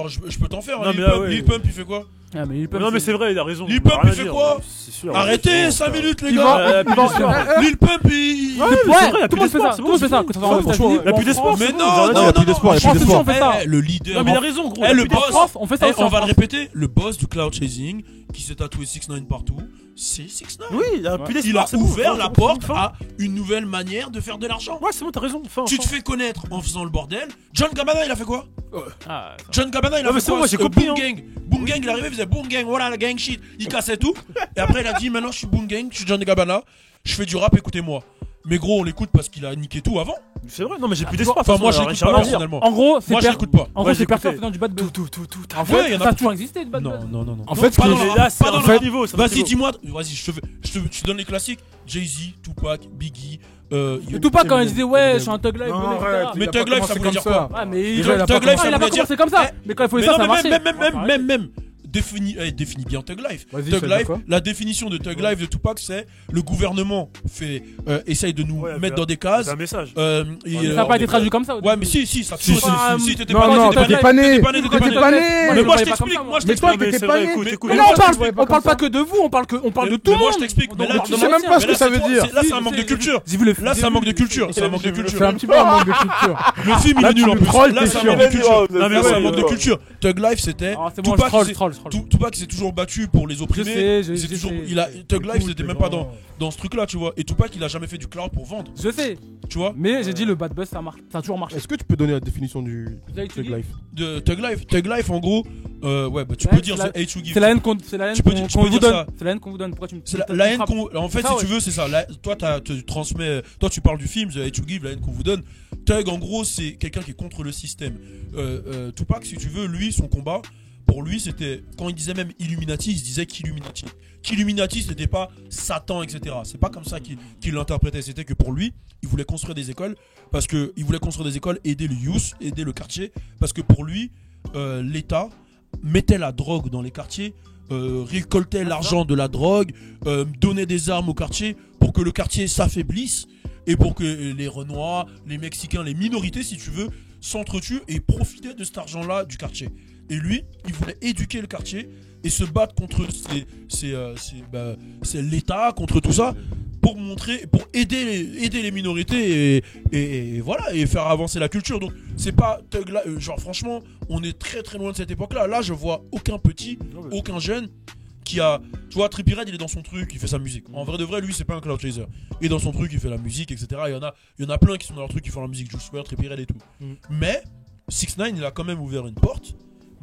je peux t'en faire. Non, hein, mais Lil là, Pump, ouais. Lil Pump, il fait quoi? Ah, mais il peut. Non, mais c'est vrai, il a raison. Lil On peut Pump, rien il fait dire, quoi? c'est sûr. Arrêtez 5 minutes, les Il gars. va. Plus d'espoir. Lil Pump, il. Ouais, Ouais, c'est vrai, il y a tout le monde fait ça. plus Tout le monde fait ça. Que ça soit en franchement, États-Unis, il y a ou plus en d'espoir, France. Mais c'est non, bon, non, il y a non, plus d'espoir, il y a Je pense plus que si on d'espoir. fait ça. Le leader. Non, mais il a raison, gros. Eh, il y a le plus boss. d'espoir. On fait ça aussi On en va le France. répéter. Le boss du Cloud Chasing, qui s'est tatoué 6ix9ine partout, c'est 6ix9ine. Oui, il y a plus Il d'espoir. a c'est bon, ouvert fin, la fin, porte fin. à une nouvelle manière de faire de l'argent. Ouais, c'est bon, t'as raison. Fin, Tu te fin. fais connaître en faisant le bordel. John Gabana, il a fait quoi? Ah, John Gabana, il a Ouais, mais fait c'est quoi? bon, moi, j'ai compris, Boom hein. Gang. Boom Gang, il arrivait, il faisait Boom Gang, voilà la gang shit. Il cassait tout. Et après, il a dit maintenant, je suis Boom Gang, je suis John Gabana. Je fais du rap, écoutez-moi. Mais gros, on l'écoute parce qu'il a niqué tout avant. C'est vrai, non, mais j'ai plus d'espoir. Enfin, moi, je l'écoute pas personnellement. En gros, c'est moi, je l'écoute pas. En gros, c'est personne faisant du bad buzz. Tout. En Ouais, fait, y en a ça a toujours existé, du bad buzz. Non. En fait, pas dans le là, c'est pas dans un le autre niveau. Vas-y, dis-moi. Vas-y, je te donne les classiques. Jay-Z, Tupac, Biggie. Et Tupac, quand il disait ouais, je suis un Thug Life, Non, etc. arrête, Mais il a Thug pas Life, ça commencé voulait comme dire ça. quoi? Ouais, mais Déjà, il a pas Thug Life, il a pas commencé comme ça. Mais quand il faut le Mais faire, non, ça mais marchait. même. Définis bien Thug Life. Vas-y, Thug ça Life, dit quoi la définition de Thug Life de Tupac, c'est le gouvernement essaye de nous Ouais, mettre dans des cases. C'est un message. Ça n'a pas été traduit comme ça. Ouais, mais si, ça a toujours Si, été. Si, t'étais Non, pas non, né, t'étais pas né. t'étais pas né. Mais moi, je t'explique. Mais toi, Mais t'étais c'est pas vrai, né. écoute, écoute. Mais là, on parle pas que de vous, on parle de tout le moi, monde. je t'explique. Mais là, Tu sais même pas ce que ça veut dire. Là, c'est un manque de culture. Là, c'est un manque de culture. C'est un manque de C'est culture. un petit peu un manque de culture. Le film, il Là, est nul tu en nous plus. trolles, Là, t'es c'est un chiant. manque de culture. Non, Là, mais c'est un ouais, manque de ouais. culture. Thug Life, c'était. Ah, c'est bon, je troll. Tupac s'est toujours battu pour les opprimés. Je sais. Thug Life, c'était même pas dans ce truc-là, tu vois. Et Tupac, il a jamais fait du cloud pour vendre, Je sais. tu vois. Mais j'ai dit le bad buzz, ça marche. Ça a toujours marché. Est-ce que tu peux donner la définition du Thug Life? De Thug Life, en gros, ouais, bah tu Ouais, peux dire c'est the hate you give. C'est la haine qu'on Tu peux dire vous donne. ça. C'est la haine qu'on vous donne. Pourquoi tu me. C'est la haine frappes qu'on. En fait, C'est ça, si ouais. tu veux, c'est ça. Toi, tu transmets. Toi, tu parles du film, The Hate You Give, la haine qu'on vous donne. Thug, en gros, c'est quelqu'un qui est contre le système. Tupac, si tu veux, lui, son combat, pour lui, c'était. Quand il disait même Illuminati, il se disait qu'Illuminati. Qu'Illuminati, c'était pas Satan, etc. C'est pas comme ça qu'il l'interprétait. C'était que pour lui, il voulait construire des écoles. Parce que il voulait construire des écoles, aider le youth, aider le quartier. Parce que pour lui, l'État mettait la drogue dans les quartiers. Récoltait l'argent de la drogue, donnait des armes au quartier pour que le quartier s'affaiblisse et pour que les Renois, les Mexicains, les minorités, si tu veux, s'entretuent et profitaient de cet argent-là du quartier. Et lui, il voulait éduquer le quartier et se battre contre l'État, contre tout ça, pour montrer, pour aider les minorités et voilà, et faire avancer la culture. Donc c'est pas Thug Life, genre franchement, on est très très loin de cette époque-là. Là, je vois aucun petit, aucun jeune qui a, tu vois, Trippie Redd, il est dans son truc, il fait sa musique. En vrai de vrai, lui, c'est pas un cloud chaser. Il est dans son truc, il fait la musique, etc. Il y en a plein qui sont dans leur truc, qui font la musique, Juice WRLD, Trippie Redd et tout. Mais 6ix9ine, il a quand même ouvert une porte.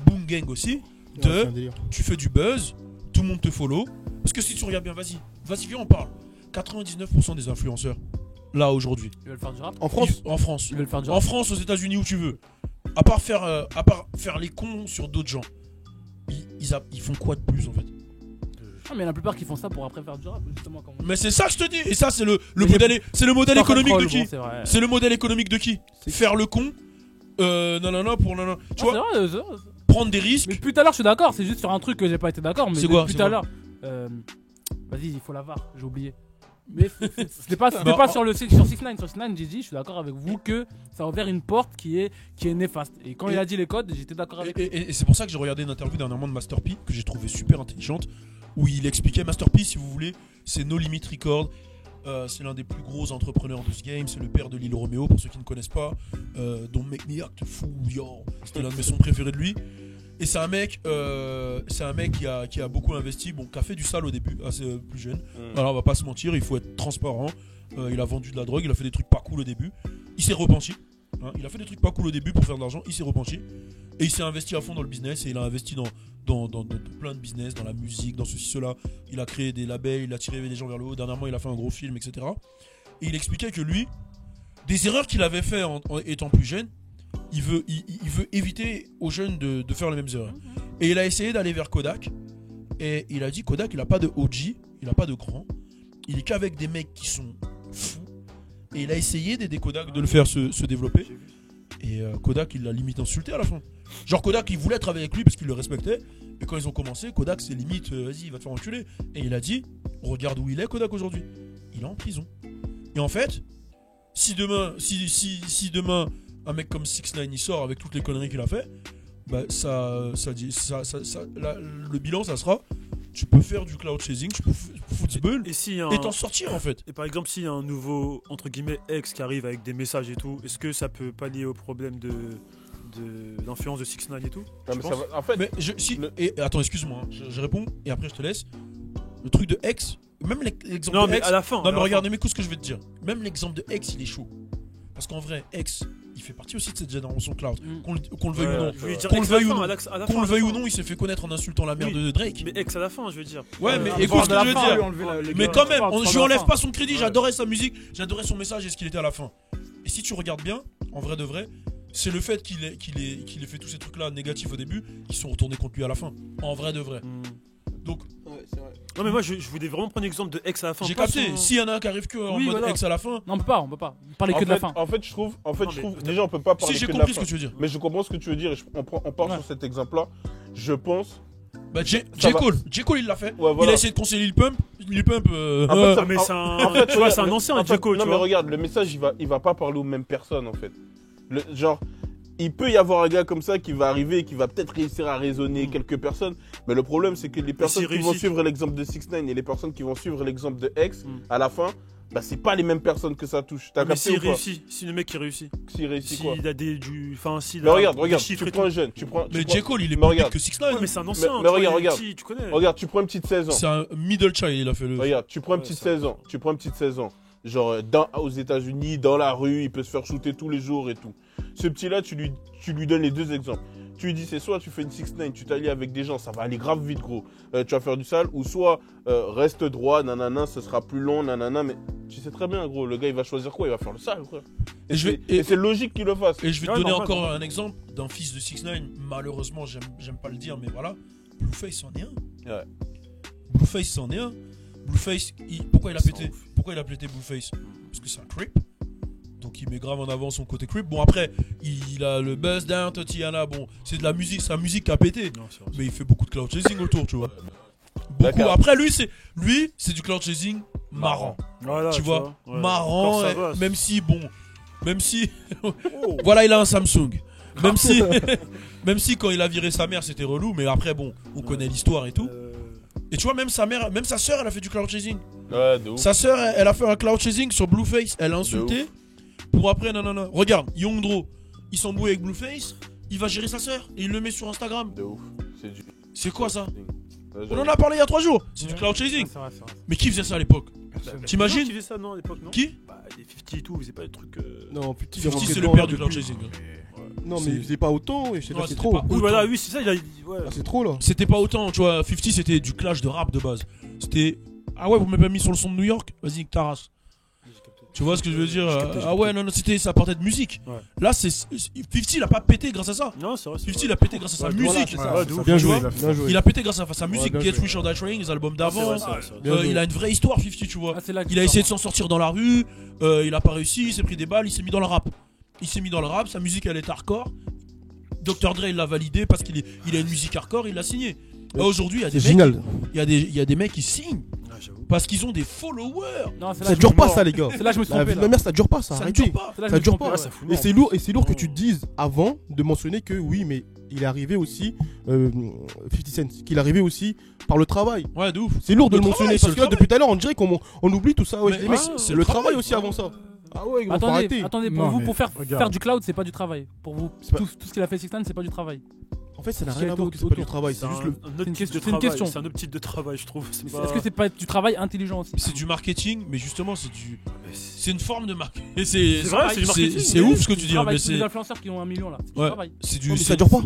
Boom Gang aussi. Tu fais du buzz, tout le monde te follow. Parce que si tu regardes bien, vas-y, viens, on parle. 99% des influenceurs, là aujourd'hui. Ils veulent faire du rap. En France? En France. Ils veulent faire du En rap. France, aux États-Unis, où tu veux. À part faire les cons sur d'autres gens. Ils font quoi de plus en fait? Ah, mais la plupart qui font ça pour après faire du rap, justement. Mais c'est ça que je te dis. Et ça, c'est le modèle économique de qui? C'est le modèle économique de qui? Faire le con. Non, pour non. Tu vois, prendre des risques. Mais depuis tout à l'heure, je suis d'accord. C'est juste sur un truc que j'ai pas été d'accord. Mais C'est quoi, depuis c'est tout à quoi l'heure. Vas-y, il faut la VAR. J'ai oublié. Mais c'était pas sur 6ix9ine. Sur 6ix9ine, j'ai dit, je suis d'accord avec vous que ça a ouvert une porte qui est néfaste. Et quand il a dit les codes, j'étais d'accord avec lui. Et c'est pour ça que j'ai regardé une interview dernièrement de Master P que j'ai trouvé super intelligente, où il expliquait, Master P, si vous voulez, c'est No Limit Records. C'est l'un des plus gros entrepreneurs de ce game. C'est le père de Lil Romeo, pour ceux qui ne connaissent pas. Don't Make Me Act Fool, yo. C'était l'un de mes sons préférés de lui. Et c'est un mec qui a beaucoup investi, bon, qui a fait du sale au début, assez plus jeune. Alors on va pas se mentir, il faut être transparent. Il a vendu de la drogue, il a fait des trucs pas cool au début. Il s'est repenti. Il a fait des trucs pas cool au début pour faire de l'argent, il s'est repenti. Et il s'est investi à fond dans le business et il a investi dans plein de business, dans la musique, dans ceci, cela. Il a créé des labels, il a tiré des gens vers le haut. Dernièrement, il a fait un gros film, etc. Et il expliquait que lui, des erreurs qu'il avait fait en étant plus jeune, il veut éviter aux jeunes de faire les mêmes erreurs. Et il a essayé d'aller vers Kodak. Et il a dit, Kodak, il a pas de OG, il a pas de grand. Il est qu'avec des mecs qui sont fous. Et il a essayé d'aider Kodak de le faire se développer. Et Kodak, il l'a limite insulté à la fin. Genre Kodak, il voulait travailler avec lui parce qu'il le respectait. Et quand ils ont commencé, Kodak, c'est limite, vas-y, il va te faire enculer. Et il a dit, regarde où il est, Kodak, aujourd'hui. Il est en prison. Et en fait, si demain, un mec comme 6ix9ine il sort avec toutes les conneries qu'il a fait, bah le bilan, ça sera, tu peux faire du cloud chasing, tu peux foutre du bull et t'en sortir en fait. Et par exemple, s'il y a un nouveau, entre guillemets, ex qui arrive avec des messages et tout, est-ce que ça peut pallier au problème d'influence de 6ix9ine et tout? Non, mais ça va, en fait, mais et attends, excuse-moi, je réponds et après je te laisse. Le truc de ex, même l'exemple non, de mais ex, à la fin. Non, mais regarde, mais écoute ce que je vais te dire. Même l'exemple de ex, il est chaud. Parce qu'en vrai, ex, il fait partie aussi de cette génération cloud. Qu'on le veuille Ouais, ou non. je voulais dire Qu'on le ex à la veuille ou fin, non. à la Qu'on fin, le veuille à ou la fin. non, il s'est fait connaître en insultant la mère Oui. de Drake. Mais ex à la fin, je veux dire. Ouais, mais on écoute parle ce de que la je veux fin, dire. lui, enlever les Mais gars. quand même, On parle je de lui la enlève fin. pas son crédit. J'adorais sa musique, j'adorais son message et ce qu'il était à la fin. Et si tu regardes bien, en vrai de vrai, c'est le fait qu'il ait fait tous ces trucs-là négatifs au début, qui sont retournés contre lui à la fin. En vrai de vrai. Donc, Non, mais moi, je voulais vraiment prendre l'exemple de ex à la fin. j'ai pas capté. son- S'il y en a un qui arrive que en Oui, mode voilà. ex à la fin. Non, on peut pas. Parler que de la fin. En fait, je trouve, mais- déjà, on peut pas parler Si, j'ai que de compris la ce que fin. tu veux dire. Mais je comprends ce que tu veux dire. On part sur cet exemple-là. Je pense. Bah, J. Ça va. Cole, il l'a fait. Ouais, Il voilà. a essayé de conseiller Lil Pump. Lil Pump. En fait, ça- mais c'est un- en fait, tu vois, c'est un regarde, ancien, en fait, J. Cole, Non, tu mais vois. regarde, le message, il va pas parler aux mêmes personnes, en fait. Genre, il peut y avoir un gars comme ça qui va arriver et qui va peut-être réussir à raisonner quelques personnes. Mais le problème, c'est que les personnes s'il qui vont réussit. suivre l'exemple de 6ix9ine et les personnes qui vont suivre l'exemple de X, à la fin, bah, c'est pas les mêmes personnes que ça touche. T'as Mais capté s'il ou pas? réussit, si le mec qui réussit. S'il réussit quoi? S'il a enfin, s'il Mais a regarde, des chiffres tu et prends tout. un jeune, Mais prends- J. Cole, il est mais plus regarde. que 6ix9ine. Ouais, mais c'est un ancien. Mais tu vois, regarde, il est regarde. petit, tu connais. Regarde, tu prends une petite 16 ans. C'est un middle child, il a fait le. Regarde, tu prends une petite 16 ans. Tu prends une petite 16 ans. Genre, aux États-Unis, dans la rue, il peut se faire shooter tous les jours et tout. Ce petit-là, tu lui donnes les deux exemples. Tu lui dis, c'est soit tu fais une 6ix9ine, tu t'allies avec des gens, ça va aller grave vite, gros. Tu vas faire du sale, ou soit reste droit, nanana, ce sera plus long, nanana. Mais tu sais très bien, gros, le gars, il va choisir quoi? Il va faire le sale, frère. Et Et c'est logique qu'il le fasse. Et je vais te Ouais, donner normal, encore normal. un exemple d'un fils de 6ix9ine. Malheureusement, j'aime pas le dire, mais voilà. Blueface en est un. Ouais. Blueface en est un. Blueface, pourquoi il a pété? Pourquoi il a pété Blueface? Parce que c'est un creep. Donc il met grave en avant son côté creep. Bon après, il a le buzz down, Tatiana. Bon, c'est de la musique, c'est la musique qui a pété. Non, c'est vrai. Mais il fait beaucoup de cloud chasing autour, tu vois. Beaucoup. D'accord. Après lui, c'est du cloud chasing marrant. Voilà, Tu vois, ouais. marrant. Encore ça va, Même si voilà, il a un Samsung. Même si, même si quand il a viré sa mère, c'était relou. Mais après, bon, on connaît l'histoire et tout. Et tu vois, même sa mère, même sa sœur, elle a fait du cloud chasing. Ouais, de ouf. Sa sœur, elle a fait un cloud chasing sur Blueface. Elle a insulté. Pour après, non. Regarde, Youngdro, il s'embrouille avec Blueface. Il va gérer sa sœur et il le met sur Instagram. De ouf. C'est quoi ça? Ouais, On en a parlé il y a 3 jours. C'est du cloud chasing. C'est vrai, c'est vrai. Mais qui faisait ça à l'époque? Qui T'imagines? faisait ça, non, à l'époque, non? Qui? Bah, les 50 et tout, ils faisaient pas des trucs. Non, petit, 50, c'est le père du cloud chasing. Non, mais il faisait pas autant, et je sais Non, pas, c'est c'était trop. pas Oui, autant. voilà, oui, c'est ça, il a. Ouais. Ah, c'est trop là. C'était pas autant, tu vois. 50, c'était du clash de rap de base. C'était. Ah ouais, vous m'avez pas mis sur le son de New York? Vas-y, que ta race. Tu vois ce que je veux dire? Ah ouais, non, c'était ça partait de musique. Ouais. Là, 50, il a pas pété grâce à ça. Non, c'est vrai. 50, il a pété grâce à sa Ouais, musique. voilà, Ouais, c'est de ça. ouf. Bien Tu joué, vois, bien joué. Il a pété grâce à sa musique. bien Get joué. Rich or Die Trying, les albums C'est d'avant. vrai, c'est vrai, c'est vrai. Bien joué. Il a une vraie histoire, 50, tu vois. Ah, c'est là que Il a tu essayé de sors. s'en sortir dans la rue. Il a pas réussi. Il s'est pris des balles. Il s'est mis dans le rap. Sa musique, elle est hardcore. Dr. Dre, il l'a validé parce qu'il a une musique hardcore. Il l'a signé. Aujourd'hui, il y a des C'est mecs. génial. Il y a des mecs qui signent Ah, j'avoue. parce qu'ils ont des followers. Non, c'est là Ça que dure je me pas mort. ça, les gars. C'est là que je me suis La trompé. vie de là. ma mère, ça dure pas, ça. Ça ne Arrêtez. dure pas. C'est là que Ça je me suis dure trompé, pas. ouais. Ça fout Et c'est lourd que tu te dises avant de mentionner que oui, mais il est arrivé aussi 50 Cent, qu'il est arrivé aussi par le travail. Ouais, de ouf. C'est lourd de Le le mentionner travail, c'est parce le que là, depuis tout à l'heure, on dirait on oublie tout ça. Ouais, Mais les mecs, ouais, c'est le travail aussi avant ça. Ah ouais, gros, faut arrêter. Attendez, Non, pour vous, mais pour faire regarde. du cloud, c'est pas du travail. Pour vous, C'est pas- tout ce qu'il a fait 6ix9ine, c'est pas du travail. En fait, ça n'a C'est rien à autour- voir que c'est pas du autour. travail. C'est C'est juste un le. autre type de c'est une travail. question. C'est un autre type de travail, je trouve. C'est pas- Est-ce que c'est pas du travail intelligent aussi? C'est du marketing, mais justement, c'est une forme de marque. Et C'est vrai, c'est du marketing, C'est mais ouf ce que tu dis, hein, mais Les c'est. influenceurs qui ont 1 million là, c'est du Ouais, travail. c'est Mais du. ça dure pas.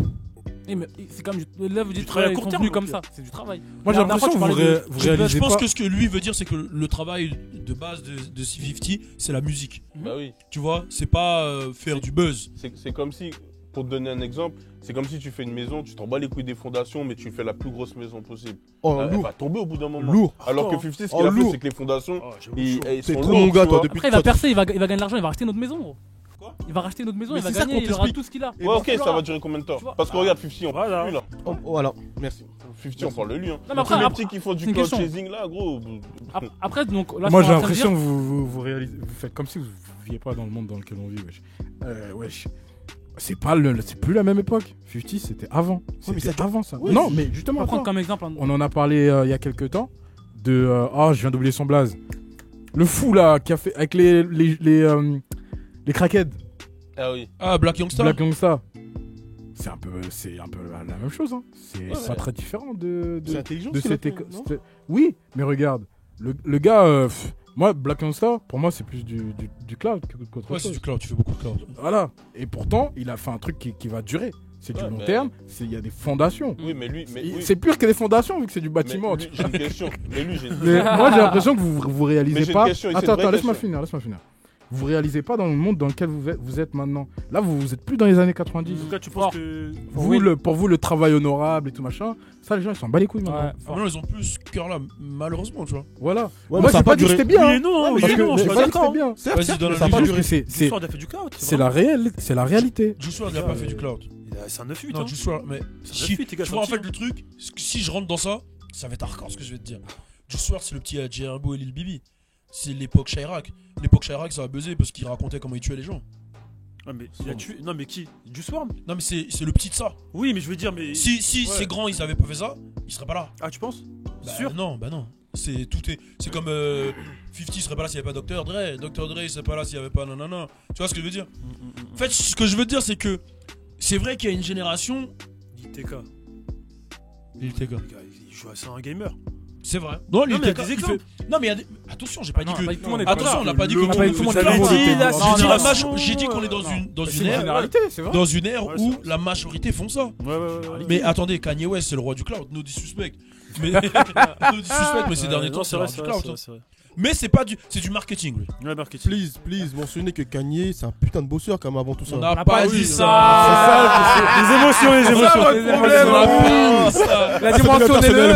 Mais c'est comme là vous dites travail à ils court sont terme, venus comme donc. ça, c'est du travail. Moi, j'ai La dernière fois, l'impression que tu parlais de- vous réalisez Je pense pas. que ce que lui veut dire, c'est que le travail de base de C50, c'est la musique. Bah oui. Tu vois, c'est pas faire du buzz. C'est comme si, pour te donner un exemple, c'est comme si tu fais une maison, tu t'en bats les couilles des fondations, mais tu fais la plus grosse maison possible. Oh, Elle lourd. va tomber au bout d'un moment. Lourd. Alors que Oh, 50, ce oh, qu'il a fait, lourd. c'est que les fondations, Oh, j'avoue, elles chaud. sont C'est trop lourdes, mon gars, tu toi. vois. Depuis Après il va percer, il va gagner de l'argent, il va racheter notre maison gros. Quoi? Il va racheter notre maison, Mais il va c'est ça gagner, qu'on il aura t'explique. tout ce qu'il a. Et Ouais, ok, tu ça vois. va durer combien de temps? Tu vois. Parce que regarde, 50, on Voilà. parle plus là. Oh, voilà, merci. 50, on parle de lui. Hein. Non, mais après- Tous les petits qui font c'est du une cloud question. chasing là, gros. Après donc là Moi, ce j'ai qu'on est en train de l'impression dire- que vous réalisez, vous faites comme si vous viviez pas dans le monde dans lequel on vit. Wesh. Wesh. C'est plus la même époque. 50, c'était avant. mais C'était ça- avant ça. Ouais, non, mais justement, On va prendre attends. comme exemple On en a parlé il y a quelques temps de je viens d'oublier son blaze. Le fou là qui a fait avec les crackheads, Ah oui. Ah, Black Youngster. Black Youngsta. C'est un peu la même chose. Hein. C'est Ouais, pas ouais. très différent de C'est intelligent de ce qu'il a cette fait, école. non Oui, mais regarde, le gars, Moi, Black Youngsta, pour moi, c'est plus du cloud qu'autre Ouais, c'est chose. du cloud, tu fais beaucoup de cloud. Voilà. Et pourtant, il a fait un truc qui va durer. C'est du Ouais, long mais- terme, il y a des fondations. Oui, mais lui. Oui. C'est pire que des fondations vu que c'est du bâtiment. Mais lui, j'ai une question. Mais lui, j'ai une Mais moi, j'ai l'impression que vous Mais réalisez j'ai pas. une question, et c'est une Attends, vraie laisse-moi question. finir. Vous réalisez pas dans le monde dans lequel vous êtes maintenant. Là, vous êtes plus dans les années 90. En tout cas, tu penses que. Pour vous, le travail honorable et tout machin, ça, les gens, ils s'en battent les couilles maintenant. Ouais. Maintenant, ils ont plus ce cœur-là, malheureusement, tu vois. Voilà. Ouais, Moi, ça a j'ai pas pas dit que duré. c'était bien. Oui et hein. non, oui Parce et que non, je j'ai suis pas pas dit que d'accord. c'était bien. Certes, Vas-y, certes, donne mais un ça a pas exemple. duré. C'est L'histoire, il a fait du cloud. c'est la réalité. Juice WRLD n'a pas fait du cloud. C'est un 9-8. Non, hein. Juice WRLD, mais C'est un si, 9-8, les gars, tu vois, en sorti, fait, le truc, si je rentre dans ça, ça va être hardcore ce que je vais te dire. Juice WRLD, c'est le petit Jerbo et Lil Bibi. C'est l'époque Chirac. L'époque Chirac, ça a buzzé parce qu'il racontait comment il tuait les gens. Ah, mais il a tué. Non, mais qui Juice WRLD. Non, mais c'est le petit de ça. Oui, mais je veux dire, mais. Si Ouais. ces grands, ils avaient pas fait ça, ils seraient pas là. Ah, tu penses Bah, Sûr Non, bah non. C'est comme 50 serait pas là s'il y avait pas Dr. Dre. Dr. Dre il serait pas là s'il y avait pas nanana. Tu vois ce que je veux dire? En fait, ce que je veux dire, c'est que c'est vrai qu'il y a une génération. TK. Il était quoi? Il joue à ça un gamer. C'est vrai. Non, mais il y a des exemples. Non, mais il y a des. Attention, j'ai pas dit Non, que. pas tout le monde est Attention, on n'a pas dit que. monde est- tout le monde est J'ai d'accord. dit la- Non, j'ai dit non, la non, maj- non, j'ai dit qu'on est non, dans C'est une une ère. généralité, c'est vrai. Dans une ère Ouais, où c'est vrai. la majorité font ça. Ouais. Mais attendez, Kanye West, c'est le roi du cloud, no disrespect. Mais no disrespect, mais ces derniers temps, c'est le roi du cloud. hein. C'est vrai. Mais c'est pas du, c'est du marketing, lui. Ouais, marketing. Please, mentionnez que Kanye, c'est un putain de bosseur quand même avant tout ça. On n'a n'a pas pas dit dit ça. Les émotions, les émotions. On n'a pas dit ça. La dimension des deux,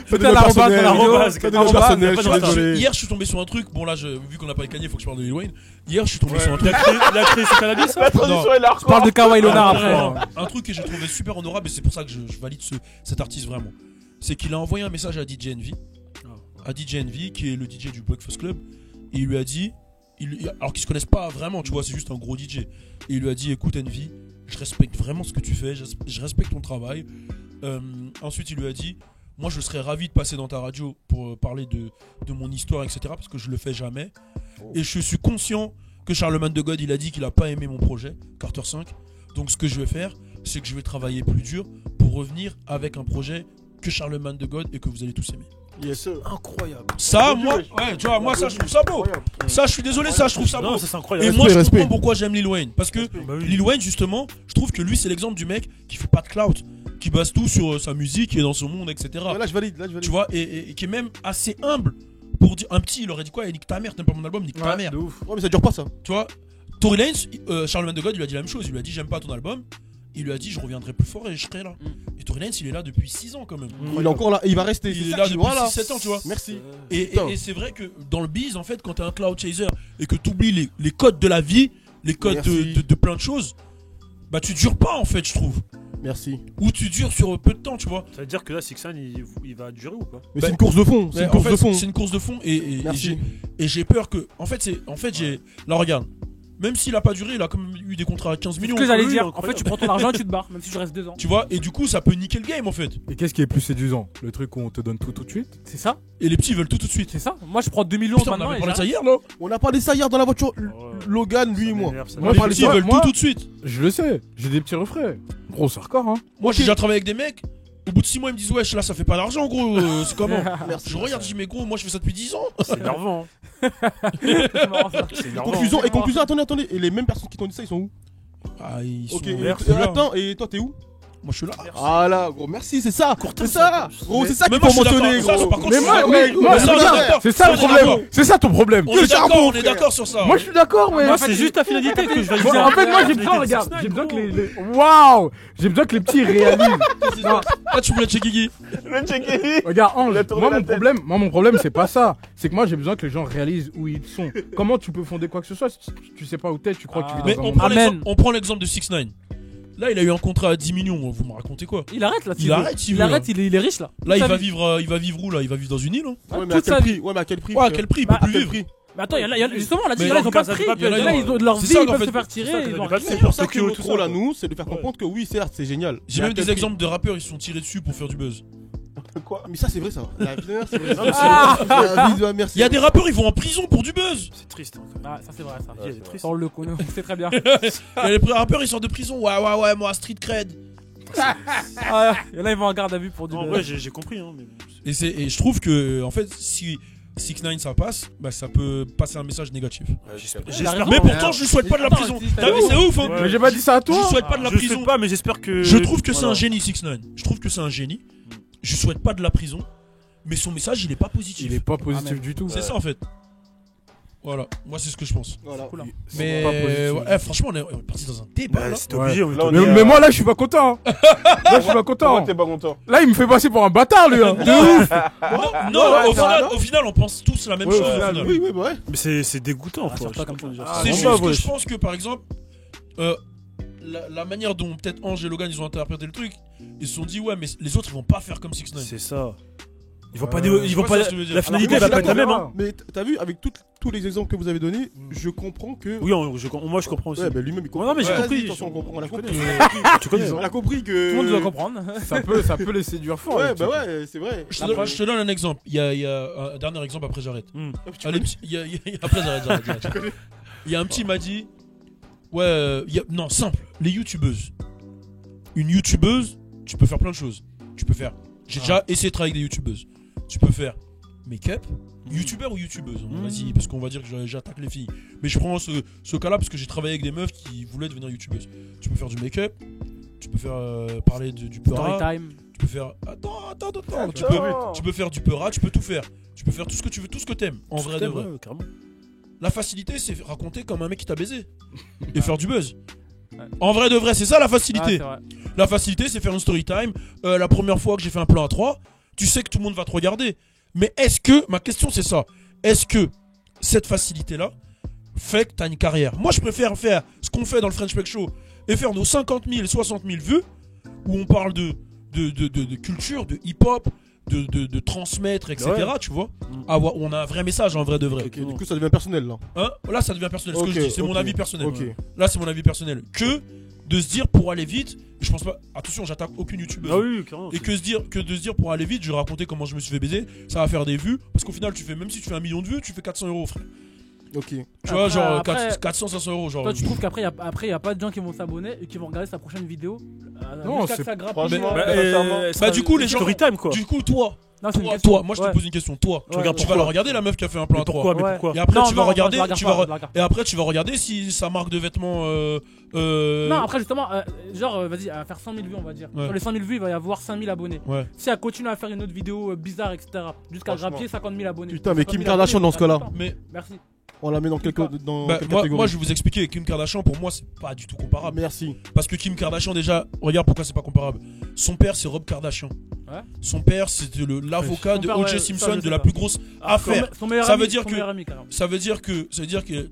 c'était à l'arrobase dans la vidéo. Arrobase, Ça devient personnel, je suis Tu vois, désolé. hier, je suis tombé sur un truc. Bon, là, vu qu'on n'a pas de Kanye, il faut que je parle de Lil Wayne. Hier, je suis tombé sur un Il truc. a créé ce cannabis. La transition est Je parle de Kawhi Leonard après. Non, un truc que j'ai trouvé super honorable et c'est pour ça que je valide cet artiste vraiment. C'est qu'il a envoyé un message à DJ Envy. À DJ Envy, qui est le DJ du Breakfast Club. Et il lui a dit, alors qu'ils se connaissent pas vraiment, tu vois, c'est juste un gros DJ. Et il lui a dit, écoute Envy, je respecte vraiment ce que tu fais, je respecte ton travail. Ensuite, il lui a dit, moi je serais ravi de passer dans ta radio pour parler de mon histoire, etc. Parce que je le fais jamais. Et je suis conscient que Charlemagne de God, il a dit qu'il a pas aimé mon projet, Carter 5. Donc ce que je vais faire, c'est que je vais travailler plus dur pour revenir avec un projet que Charlemagne de God et que vous allez tous aimer. Yes, Incroyable. Ça, moi, ouais, tu vois, moi ça je trouve ça beau. Ça, je suis désolé, ça je trouve ça beau. Non, ça c'est Et incroyable. moi je respect. comprends pourquoi j'aime Lil Wayne. Parce que Bah oui. Lil Wayne, justement, je trouve que lui c'est l'exemple du mec qui fait pas de clout, qui base tout sur sa musique, qui est dans son monde, etc. Là, je valide. Tu vois, et qui est même assez humble pour dire. Un petit, il aurait dit quoi? Il nique ta mère, t'aimes pas mon album, nique ta mère. De ouf. Ouais, mais ça dure pas ça. Tu vois, Tory Lanez, Charlemagne de God, il lui a dit la même chose. Il lui a dit j'aime pas ton album. Il lui a dit je reviendrai plus fort et je serai là. Et Tory Lanez, il est là depuis 6 ans quand même. Il est encore là et il va rester. Il C'est est ça là que je- depuis voilà. 6-7 ans, tu vois. Merci. Et Putain. c'est vrai que dans le biz, en fait, quand t'es un cloud chaser et que t'oublies les codes de la vie, les codes Merci. de plein de choses, bah tu dures pas en fait, je trouve. Merci. Ou tu dures sur peu de temps, tu vois. Ça veut dire que là, Sixan, il va durer ou pas? Mais Bah, c'est une course de fond. C'est Mais une en course fait, de fond. c'est une course de fond et Merci. j'ai peur que. En fait, j'ai. Là, regarde. Même s'il a pas duré, il a quand même eu des contrats à 15 C'est millions. ce que j'allais oui, dire. En incroyable. fait, tu prends ton argent et tu te barres, même si tu restes 2 ans. Tu vois, et du coup, ça peut niquer le game en fait. Et qu'est-ce qui est plus séduisant? Le truc où on te donne tout de suite? C'est ça, Et les petits veulent tout de suite. c'est ça. Moi, je prends 2 millions Putain, on maintenant. avait et parlé de ça j'arrête. hier, là. On a parlé de ça hier dans la voiture. Logan, lui et moi. Moi, Les par petits exemple, veulent moi- tout de suite. Je le sais, j'ai des petits refrains. Gros, c'est hardcore, hein. Moi, j'ai déjà travaillé avec des mecs. Au bout de 6 mois, ils me disent wesh, là, ça fait pas d'argent, gros. C'est comment? Je regarde, je dis mais gros, moi, je fais ça depuis 10 ans. C'est énervant. C'est marrant, ça. C'est énervant. Conclusion, attendez. Et les mêmes personnes qui t'ont dit ça, ils sont où? Ah, ils sont. Ok, Merci, là. attends, et toi, t'es où? Moi, je suis là. Ah là, gros, merci, c'est ça. C'est ça. Gros, c'est ça Mais qu'il moi, faut je suis mentionner, d'accord. Ça, gros. par contre, Mais je suis moi, d'accord. mais moi, Mais je ça, on est regarde, d'accord. c'est ça le On est d'accord. problème. C'est ça ton problème. On est d'accord, on est d'accord sur ça. Moi, je suis d'accord, mais. Moi, c'est juste ta finalité que je vais Moi, en fait, moi, j'ai besoin, regarde, j'ai besoin que les. Waouh! J'ai besoin que les petits réalisent. Non, Ah, tu voulais checker Guigui. Le checker. regarde, Ange, Il a tourné moi, la mon tête. problème, c'est pas ça. C'est que moi, j'ai besoin que les gens réalisent où ils sont. Comment tu peux fonder quoi que ce soit si tu sais pas où t'es, tu crois que tu vis Mais dans un on monde. prend Amen. l'exemple- on prend l'exemple de 6ix9ine. Là, il a eu un contrat à 10 millions. Vous me racontez quoi? Il arrête là. Il arrête, s'il Il veut, arrête, là. il est riche là. Là, il Toute va sa vie. vivre où là? Il va vivre dans une île, hein? Ouais, mais à toute quel sa prix? Ouais, mais à quel prix? Ouais, à quel prix? Il peut À plus quel vivre. prix? Mais attends, justement, là, Mais ils ont pas de Casa de prix. Papel, Là, ils ont leur c'est vie, ça, ils qu'en peuvent fait. se faire tirer. C'est ça, ils Casa ont de Papel. rien. C'est pour ça que Tokyo, notre tout rôle ça, à nous, c'est de faire comprendre que oui, certes, c'est génial. J'ai Mais à même quel des prix? exemples de rappeurs, ils se sont tirés dessus pour faire du buzz. Quoi? Mais ça, c'est vrai, ça. La vie de ma mère, c'est vrai. Ah. La vie de ma mère, c'est Il y a vrai. des rappeurs, ils vont en prison pour du buzz. C'est triste. Ah, ça c'est vrai, ça. Il est triste. Ça, on le connaît, on sait très bien. Il y a des rappeurs, ils sortent de prison. Ouais, moi, street cred. Ah, il y en a, ils vont en garde à vue pour du. En vrai, j'ai compris. Hein, mais... Et je trouve que, en fait, si 6ix9ine ça passe, bah ça peut passer un message négatif. J'espère. Mais pourtant je lui souhaite pas de la prison. T'as vu, c'est ouf hein. Mais j'ai pas dit ça à Je toi. lui souhaite pas de la Je prison. sais pas, mais j'espère que. Je trouve que c'est Voilà. un génie 6ix9ine. Je trouve que c'est un génie. Je souhaite pas de la prison, mais son message il est pas positif. Il est pas positif du tout. C'est ça en fait. Voilà, moi c'est ce que je pense. Voilà. Mais pas positif. ouais, franchement on est parti dans un débat Bah, là. c'était obligé. on est Là, on obligé. est- Mais moi là je suis pas content. Là je suis pas content. Pourquoi t'es pas content? Là il me fait passer pour un bâtard lui. Hein. De ouf. Au final on pense tous la même Ouais, chose. au au final, final. Oui, oui, bah ouais. Mais c'est dégoûtant. Ah, quoi. surtout comme ça. C'est bon, juste bah, que ouais. je pense que par exemple, la manière dont peut-être Ange et Logan ils ont interprété le truc, ils se sont dit ouais mais les autres ils vont pas faire comme 6ix9ine. C'est ça. Ils vont pas. Ouais. Ils Je vont vois pas. ce que tu veux dire. La finalité Alors, va pas être la même. d'accord. Hein. Mais t'as vu, avec tous les exemples que vous avez donnés, je comprends que. Oui, moi je comprends aussi. Ouais, bah lui-même il comprend. Non, mais j'ai Ouais, compris. vas-y, attention, on a compris. Tu connais. On a compris que. Tout le monde doit comprendre. Ça peut les séduire fort. Ouais, les bah trucs. ouais, c'est vrai. Je te donne un exemple. Il y a un dernier exemple après j'arrête. Allez, après j'arrête. Il y a un petit m'a dit ouais non simple les youtubeuses. Une youtubeuse tu peux faire plein de choses. Tu peux faire. J'ai déjà essayé de travailler avec des youtubeuses. Tu peux faire make-up. Youtubeur ou youtubeuse vas-y parce qu'on va dire que j'attaque les filles. Mais je prends ce cas-là parce que j'ai travaillé avec des meufs qui voulaient devenir youtubeuses. Tu peux faire du make-up. Tu peux faire parler du peura. Storytime. Tu peux faire. Attends. Tu peux faire du peura, tu peux tout faire. Tu peux faire tout ce que tu veux, tout ce que t'aimes. En vrai de vrai. Carrément. La facilité, c'est raconter comme un mec qui t'a baisé. Et faire du buzz. En vrai de vrai, c'est ça la facilité. Ah, La facilité, c'est faire une story time. La première fois que j'ai fait un plan à 3, tu sais que tout le monde va te regarder. Mais est-ce que, ma question c'est ça, est-ce que cette facilité-là fait que t'as une carrière? Moi, je préfère faire ce qu'on fait dans le French Peck Show et faire nos 50 000, 60 000 vues où on parle de culture, de hip-hop, de transmettre, etc. Ouais. Tu vois, on a un vrai message en vrai de vrai. Ok, du coup ça devient personnel là. Hein, là, ça devient personnel. Ce que Ok, je dis, c'est mon ok, avis personnel. ok. Là, c'est mon avis personnel. Que de se dire pour aller vite, je pense pas. Attention, j'attaque aucune youtubeuse. Ah oui, carrément. Et que de se dire pour aller vite, je vais raconter comment je me suis fait baiser, ça va faire des vues. Parce qu'au final, même si tu fais 1 million de vues, tu fais 400 €, frère. Ok. Tu vois, genre après- 400, 500 €. Genre, Toi, tu trouves qu'après, il y a pas de gens qui vont s'abonner et qui vont regarder sa prochaine vidéo Non, jusqu'à c'est- que ça grappe. franchement, bah, du coup, les gens. Story time quoi. Du coup, toi, Non, c'est une question. moi, je te Ouais. pose une question. Toi, Ouais, tu vas la regarder, la meuf qui a fait un plan à 3. Pourquoi? Mais Ouais. pourquoi? Et après, Non, tu vas non, regarder, je la regarde tu pas, vas je la regarde et après, tu vas regarder si sa marque de vêtements. Non, après, justement, vas-y, à faire 100 000 vues, on va dire. Ouais. Sur les 100 000 vues, il va y avoir 5 000 abonnés. Ouais. Si elle continue à faire une autre vidéo bizarre, etc., jusqu'à Franchement. grappiller 50 000 abonnés. Putain, mais 50 000 Kim Kardashian abonnés, dans ce cas-là. Mais Merci. On la met dans quelle bah, catégorie? moi, je vais vous expliquer. Kim Kardashian, pour moi, c'est pas du tout comparable. Merci. Parce que Kim Kardashian, déjà, regarde pourquoi c'est pas comparable. Son père, c'est Rob Kardashian. Ouais. Son père, c'était l'avocat Son de père, O.J. ouais, Simpson, ça, je de sais la pas. plus grosse affaire. Son meilleur Ça ami, veut dire son que- meilleur ami, carrément. Ça veut dire que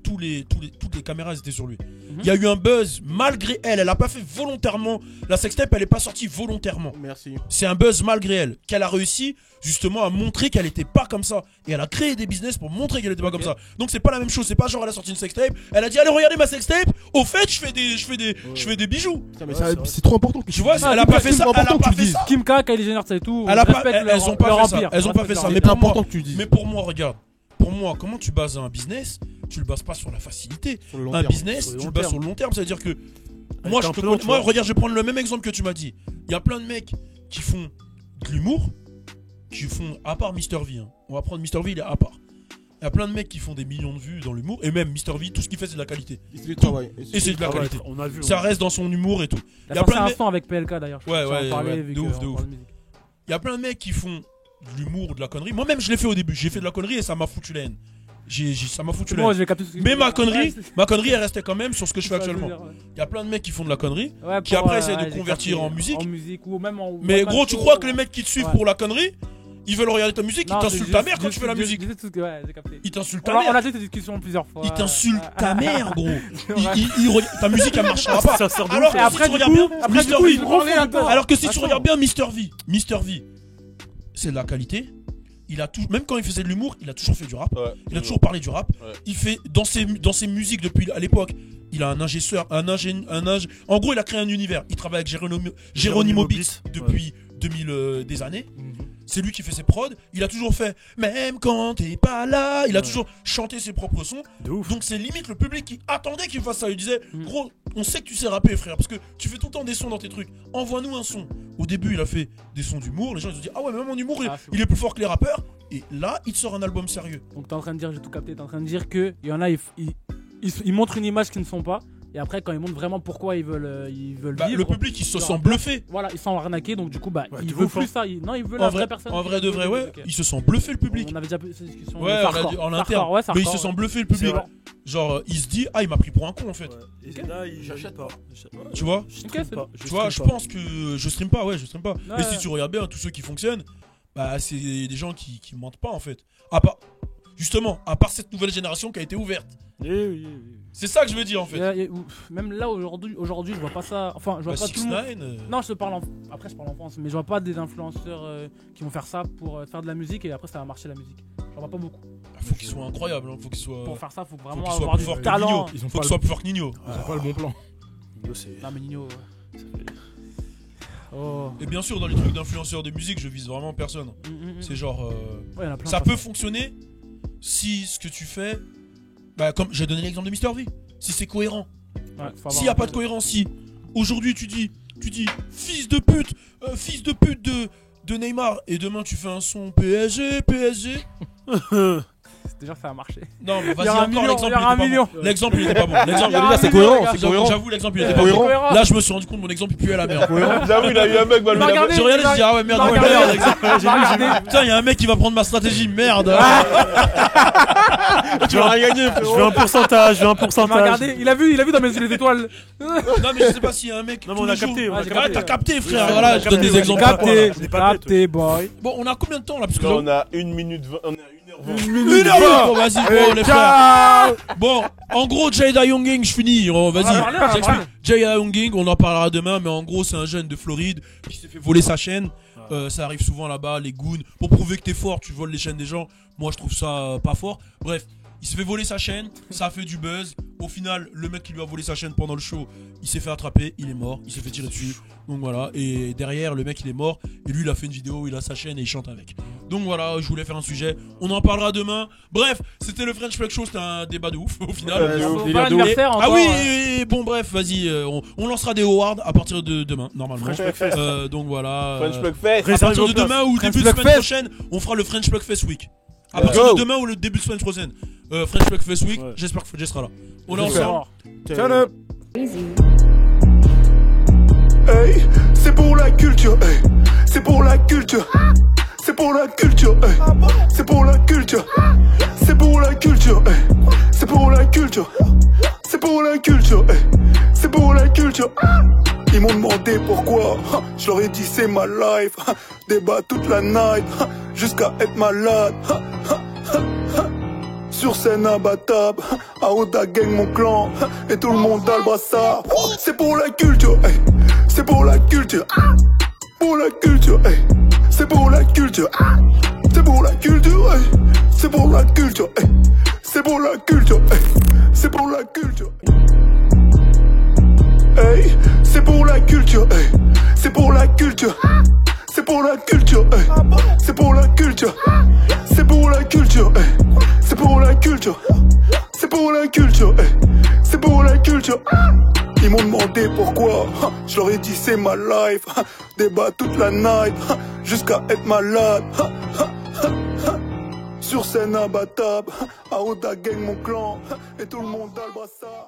toutes les caméras étaient sur lui. Il y a eu un buzz malgré elle. Elle a pas fait volontairement. La sextape, elle est pas sortie volontairement. Merci. C'est un buzz malgré elle. Qu'elle a réussi justement à montrer qu'elle était pas comme ça. Et elle a créé des business pour montrer qu'elle était pas comme ça. Donc c'est pas la même chose. C'est pas genre elle a sorti une sextape. Elle a dit allez regardez ma sextape. Au fait je fais des bijoux. Putain, mais c'est trop important que Tu vois, dises. elle a pas fait ça. Elle a pas fait ça. Kim K, Kylie Jenner, c'est tout. Elle a pas- Respecte elles ont pas leur fait ça. empire. Elles ont pas fait Respecte ça. leur Mais C'est pour moi, important que tu le dises. mais pour moi, regarde. Pour moi, comment tu bases un business? Tu le bases pas sur la facilité. Sur le long Un terme. business, Sur le tu long le bases terme. sur le long terme. C'est-à-dire que moi, un plan, tu vois. regarde, je vais prendre le même exemple que tu m'as dit. Il y a plein de mecs qui font de l'humour, qui font, à part Mr V, hein. On va prendre Mr V, il est à part. Il y a plein de mecs qui font des millions de vues dans l'humour, et même Mr V, tout ce qu'il fait, c'est de la qualité. Et c'est du travail. Et c'est de la Ah ouais, qualité. on a vu. Ça reste dans son humour et tout. Il y a a sorti plein de un mecs- son avec PLK d'ailleurs. Ouais, Je vais en ouais, parler, ouais, vu de que ouf, on de ouf. parle de musique. Il y a plein de mecs qui font de l'humour, de la connerie. Moi-même, je l'ai fait au début. J'ai fait de la connerie et ça m'a foutu la haine. Ça m'a foutu la Moi, haine. j'ai capté ce que Mais tu ma veux dire. connerie, elle restait quand même sur ce que je fais Ouais, actuellement. je veux dire, ouais. Il y a plein de mecs qui font de la connerie, Ouais, qui pour, après essaient ouais, de j'ai convertir capté. en musique. En musique ou même en. Mais one-man gros, tu show. crois que les mecs qui te suivent Ouais. pour la connerie, ils veulent regarder ta musique, ils Non, t'insultent c'est ta juste- mère quand tu fais la je- musique. je sais tout ce que- Ouais, j'ai capté. Ils t'insultent On ta a mère. eu cette discussion plusieurs fois. Ils t'insultent ta mère, gros. C'est vrai. Ta musique, elle marchera pas. Ça sort de Alors ouf, que Et si après, tu du regardes coup, bien, après, du Mr. coup, V, ils branlaient un peu. alors que si tu Attends. regardes bien Mr. V, c'est de la qualité. Il a tout, même quand il faisait de l'humour, il a toujours fait du rap. Ouais, Il a toujours parlé du rap. Ouais. Il fait dans ses musiques depuis à l'époque. Il a un ingénieur, En gros, il a créé un univers. Il travaille avec Geronimo Beats depuis 2000 des années. C'est lui qui fait ses prods. Il a toujours fait même quand t'es pas là. Il a toujours chanté ses propres sons. De ouf. Donc c'est limite le public qui attendait qu'il fasse ça. Il disait gros, on sait que tu sais rapper, frère, parce que tu fais tout le temps des sons dans tes trucs. Envoie-nous un son. Au début, il a fait des sons d'humour. Les gens ils se disent ah ouais, mais même en humour, Ah, c'est il est plus fort que les rappeurs. Et là, il te sort un album sérieux. Donc t'es en train de dire, j'ai tout capté, t'es en train de dire qu'il y en a, ils montrent une image qu'ils ne sont pas. Et après, quand ils montrent vraiment pourquoi ils veulent vivre. Le public, il se sent bluffé. Voilà, ils sont arnaqués, donc du coup, ils tu veulent vois, plus ça. Non, ils veulent En la vrai, vraie personne. en vrai de vrai, ouais. Ok. Ils se sent bluffé, le public. On avait déjà eu cette discussion. Ouais, on a dit en interne. Ouais, mais il se sent bluffé, le public. C'est vrai. Genre, il se dit, ah, il m'a pris pour un con, en fait. Et là, j'achète pas. Tu vois Tu vois, je pense que je stream pas, ouais, je stream pas. Mais si tu regardes bien, tous ceux qui fonctionnent, bah, c'est des gens qui mentent pas, en fait. Justement, à part cette nouvelle génération qui a été ouverte. Oui. C'est ça que je veux dire, en fait. Même là, aujourd'hui, je vois pas ça. Enfin, je vois pas tout le monde. Non, je parle après, je parle en France, mais je vois pas des influenceurs qui vont faire ça pour faire de la musique et après, ça va marcher la musique. J'en vois pas beaucoup. Faut qu'ils soient incroyables, hein. Faut qu'ils soient. Pour faire ça, faut vraiment qu'ils soient avoir plus du forts que talent. Nino. Faut qu'ils soient plus forts que Nino. Ils ont pas le bon plan. Non, mais Nino. Et bien sûr, dans les trucs d'influenceurs de musique, je vise vraiment personne. C'est genre. Ça peut fonctionner si ce que tu fais. Bah, comme j'ai donné l'exemple de Mister V. Si c'est cohérent. S'il n'y a pas de cohérence, si aujourd'hui tu dis fils de pute de Neymar et demain tu fais un son PSG. Déjà, ça a marché. Non, mais vas-y, encore l'exemple, il était pas bon. L'exemple, c'est cohérent. J'avoue, l'exemple, il était pas bon. Là, je me suis rendu compte, mon exemple, il puait la merde. J'avoue, il a eu un mec, bah, je regardais, je dis, ah ouais, merde, putain, il y a un mec qui va prendre ma stratégie, merde. Tu vas rien gagner, frérot. Je veux un pourcentage, Il a vu dans mes yeux les étoiles. Non, mais je sais pas s'il y a un mec. Non, mais on a capté. T'as capté, frère. Voilà, je donne des exemples. Capté, boy. Bon, on a combien de temps là? Parce que on a 1 minute 20. On a 1h20. 1h20. Bon, vas-y, bon, les frères. Bon, en gros, Jada Younging, je finis. Vas-y, j'explique. Jada Younging, on en parlera demain, mais en gros, c'est un jeune de Floride qui s'est fait voler sa chaîne. Ça arrive souvent là-bas, les goons. Pour prouver que t'es fort, tu voles les chaînes des gens. Moi, je trouve ça pas fort. Bref, il s'est fait voler sa chaîne, ça a fait du buzz. Au final, le mec qui lui a volé sa chaîne pendant le show, il s'est fait attraper, il est mort, il s'est fait tirer dessus. Donc voilà, et derrière, le mec il est mort. Et lui, il a fait une vidéo où il a sa chaîne et il chante avec. Donc voilà, je voulais faire un sujet. On en parlera demain. Bref, c'était le French Plug Show, c'était un débat de ouf au final. Ah oui, bon bref, vas-y, on lancera des awards à partir de demain, normalement. Donc voilà. French Plug Fest. À partir de demain ou début de semaine prochaine, on fera le French Plug Fest Week. À partir de demain ou le début de semaine prochaine, French Plug Fest Week, j'espère que Freddy sera là. On est ensemble. Ciao. Hey, c'est pour la culture, hey. C'est pour la culture. C'est pour la culture, hey. C'est pour la culture. C'est pour la culture, hey. C'est pour la culture. C'est pour la culture, hey. C'est pour la culture. Ils m'ont demandé pourquoi, je leur ai dit c'est ma life. Débat toute la night, jusqu'à être malade. Sur scène imbattable, à Oda gang mon clan, et tout le monde a le brassard. C'est pour la culture, hey. C'est pour la culture. Pour la culture, hey. C'est pour la culture. C'est pour la culture, hey. C'est pour la culture, hey. C'est pour la culture, hey. C'est pour la culture. Hey, c'est pour la culture, hey. C'est pour la culture. C'est pour la culture, hey. C'est pour la culture. C'est pour la culture, hey. C'est pour la culture. C'est pour la culture, hey. C'est pour la culture. Ils m'ont demandé pourquoi, je leur ai dit c'est ma life. Débat toute la night, jusqu'à être malade. Sur scène imbattable, à Oda gang mon clan, et tout le monde a le brassard.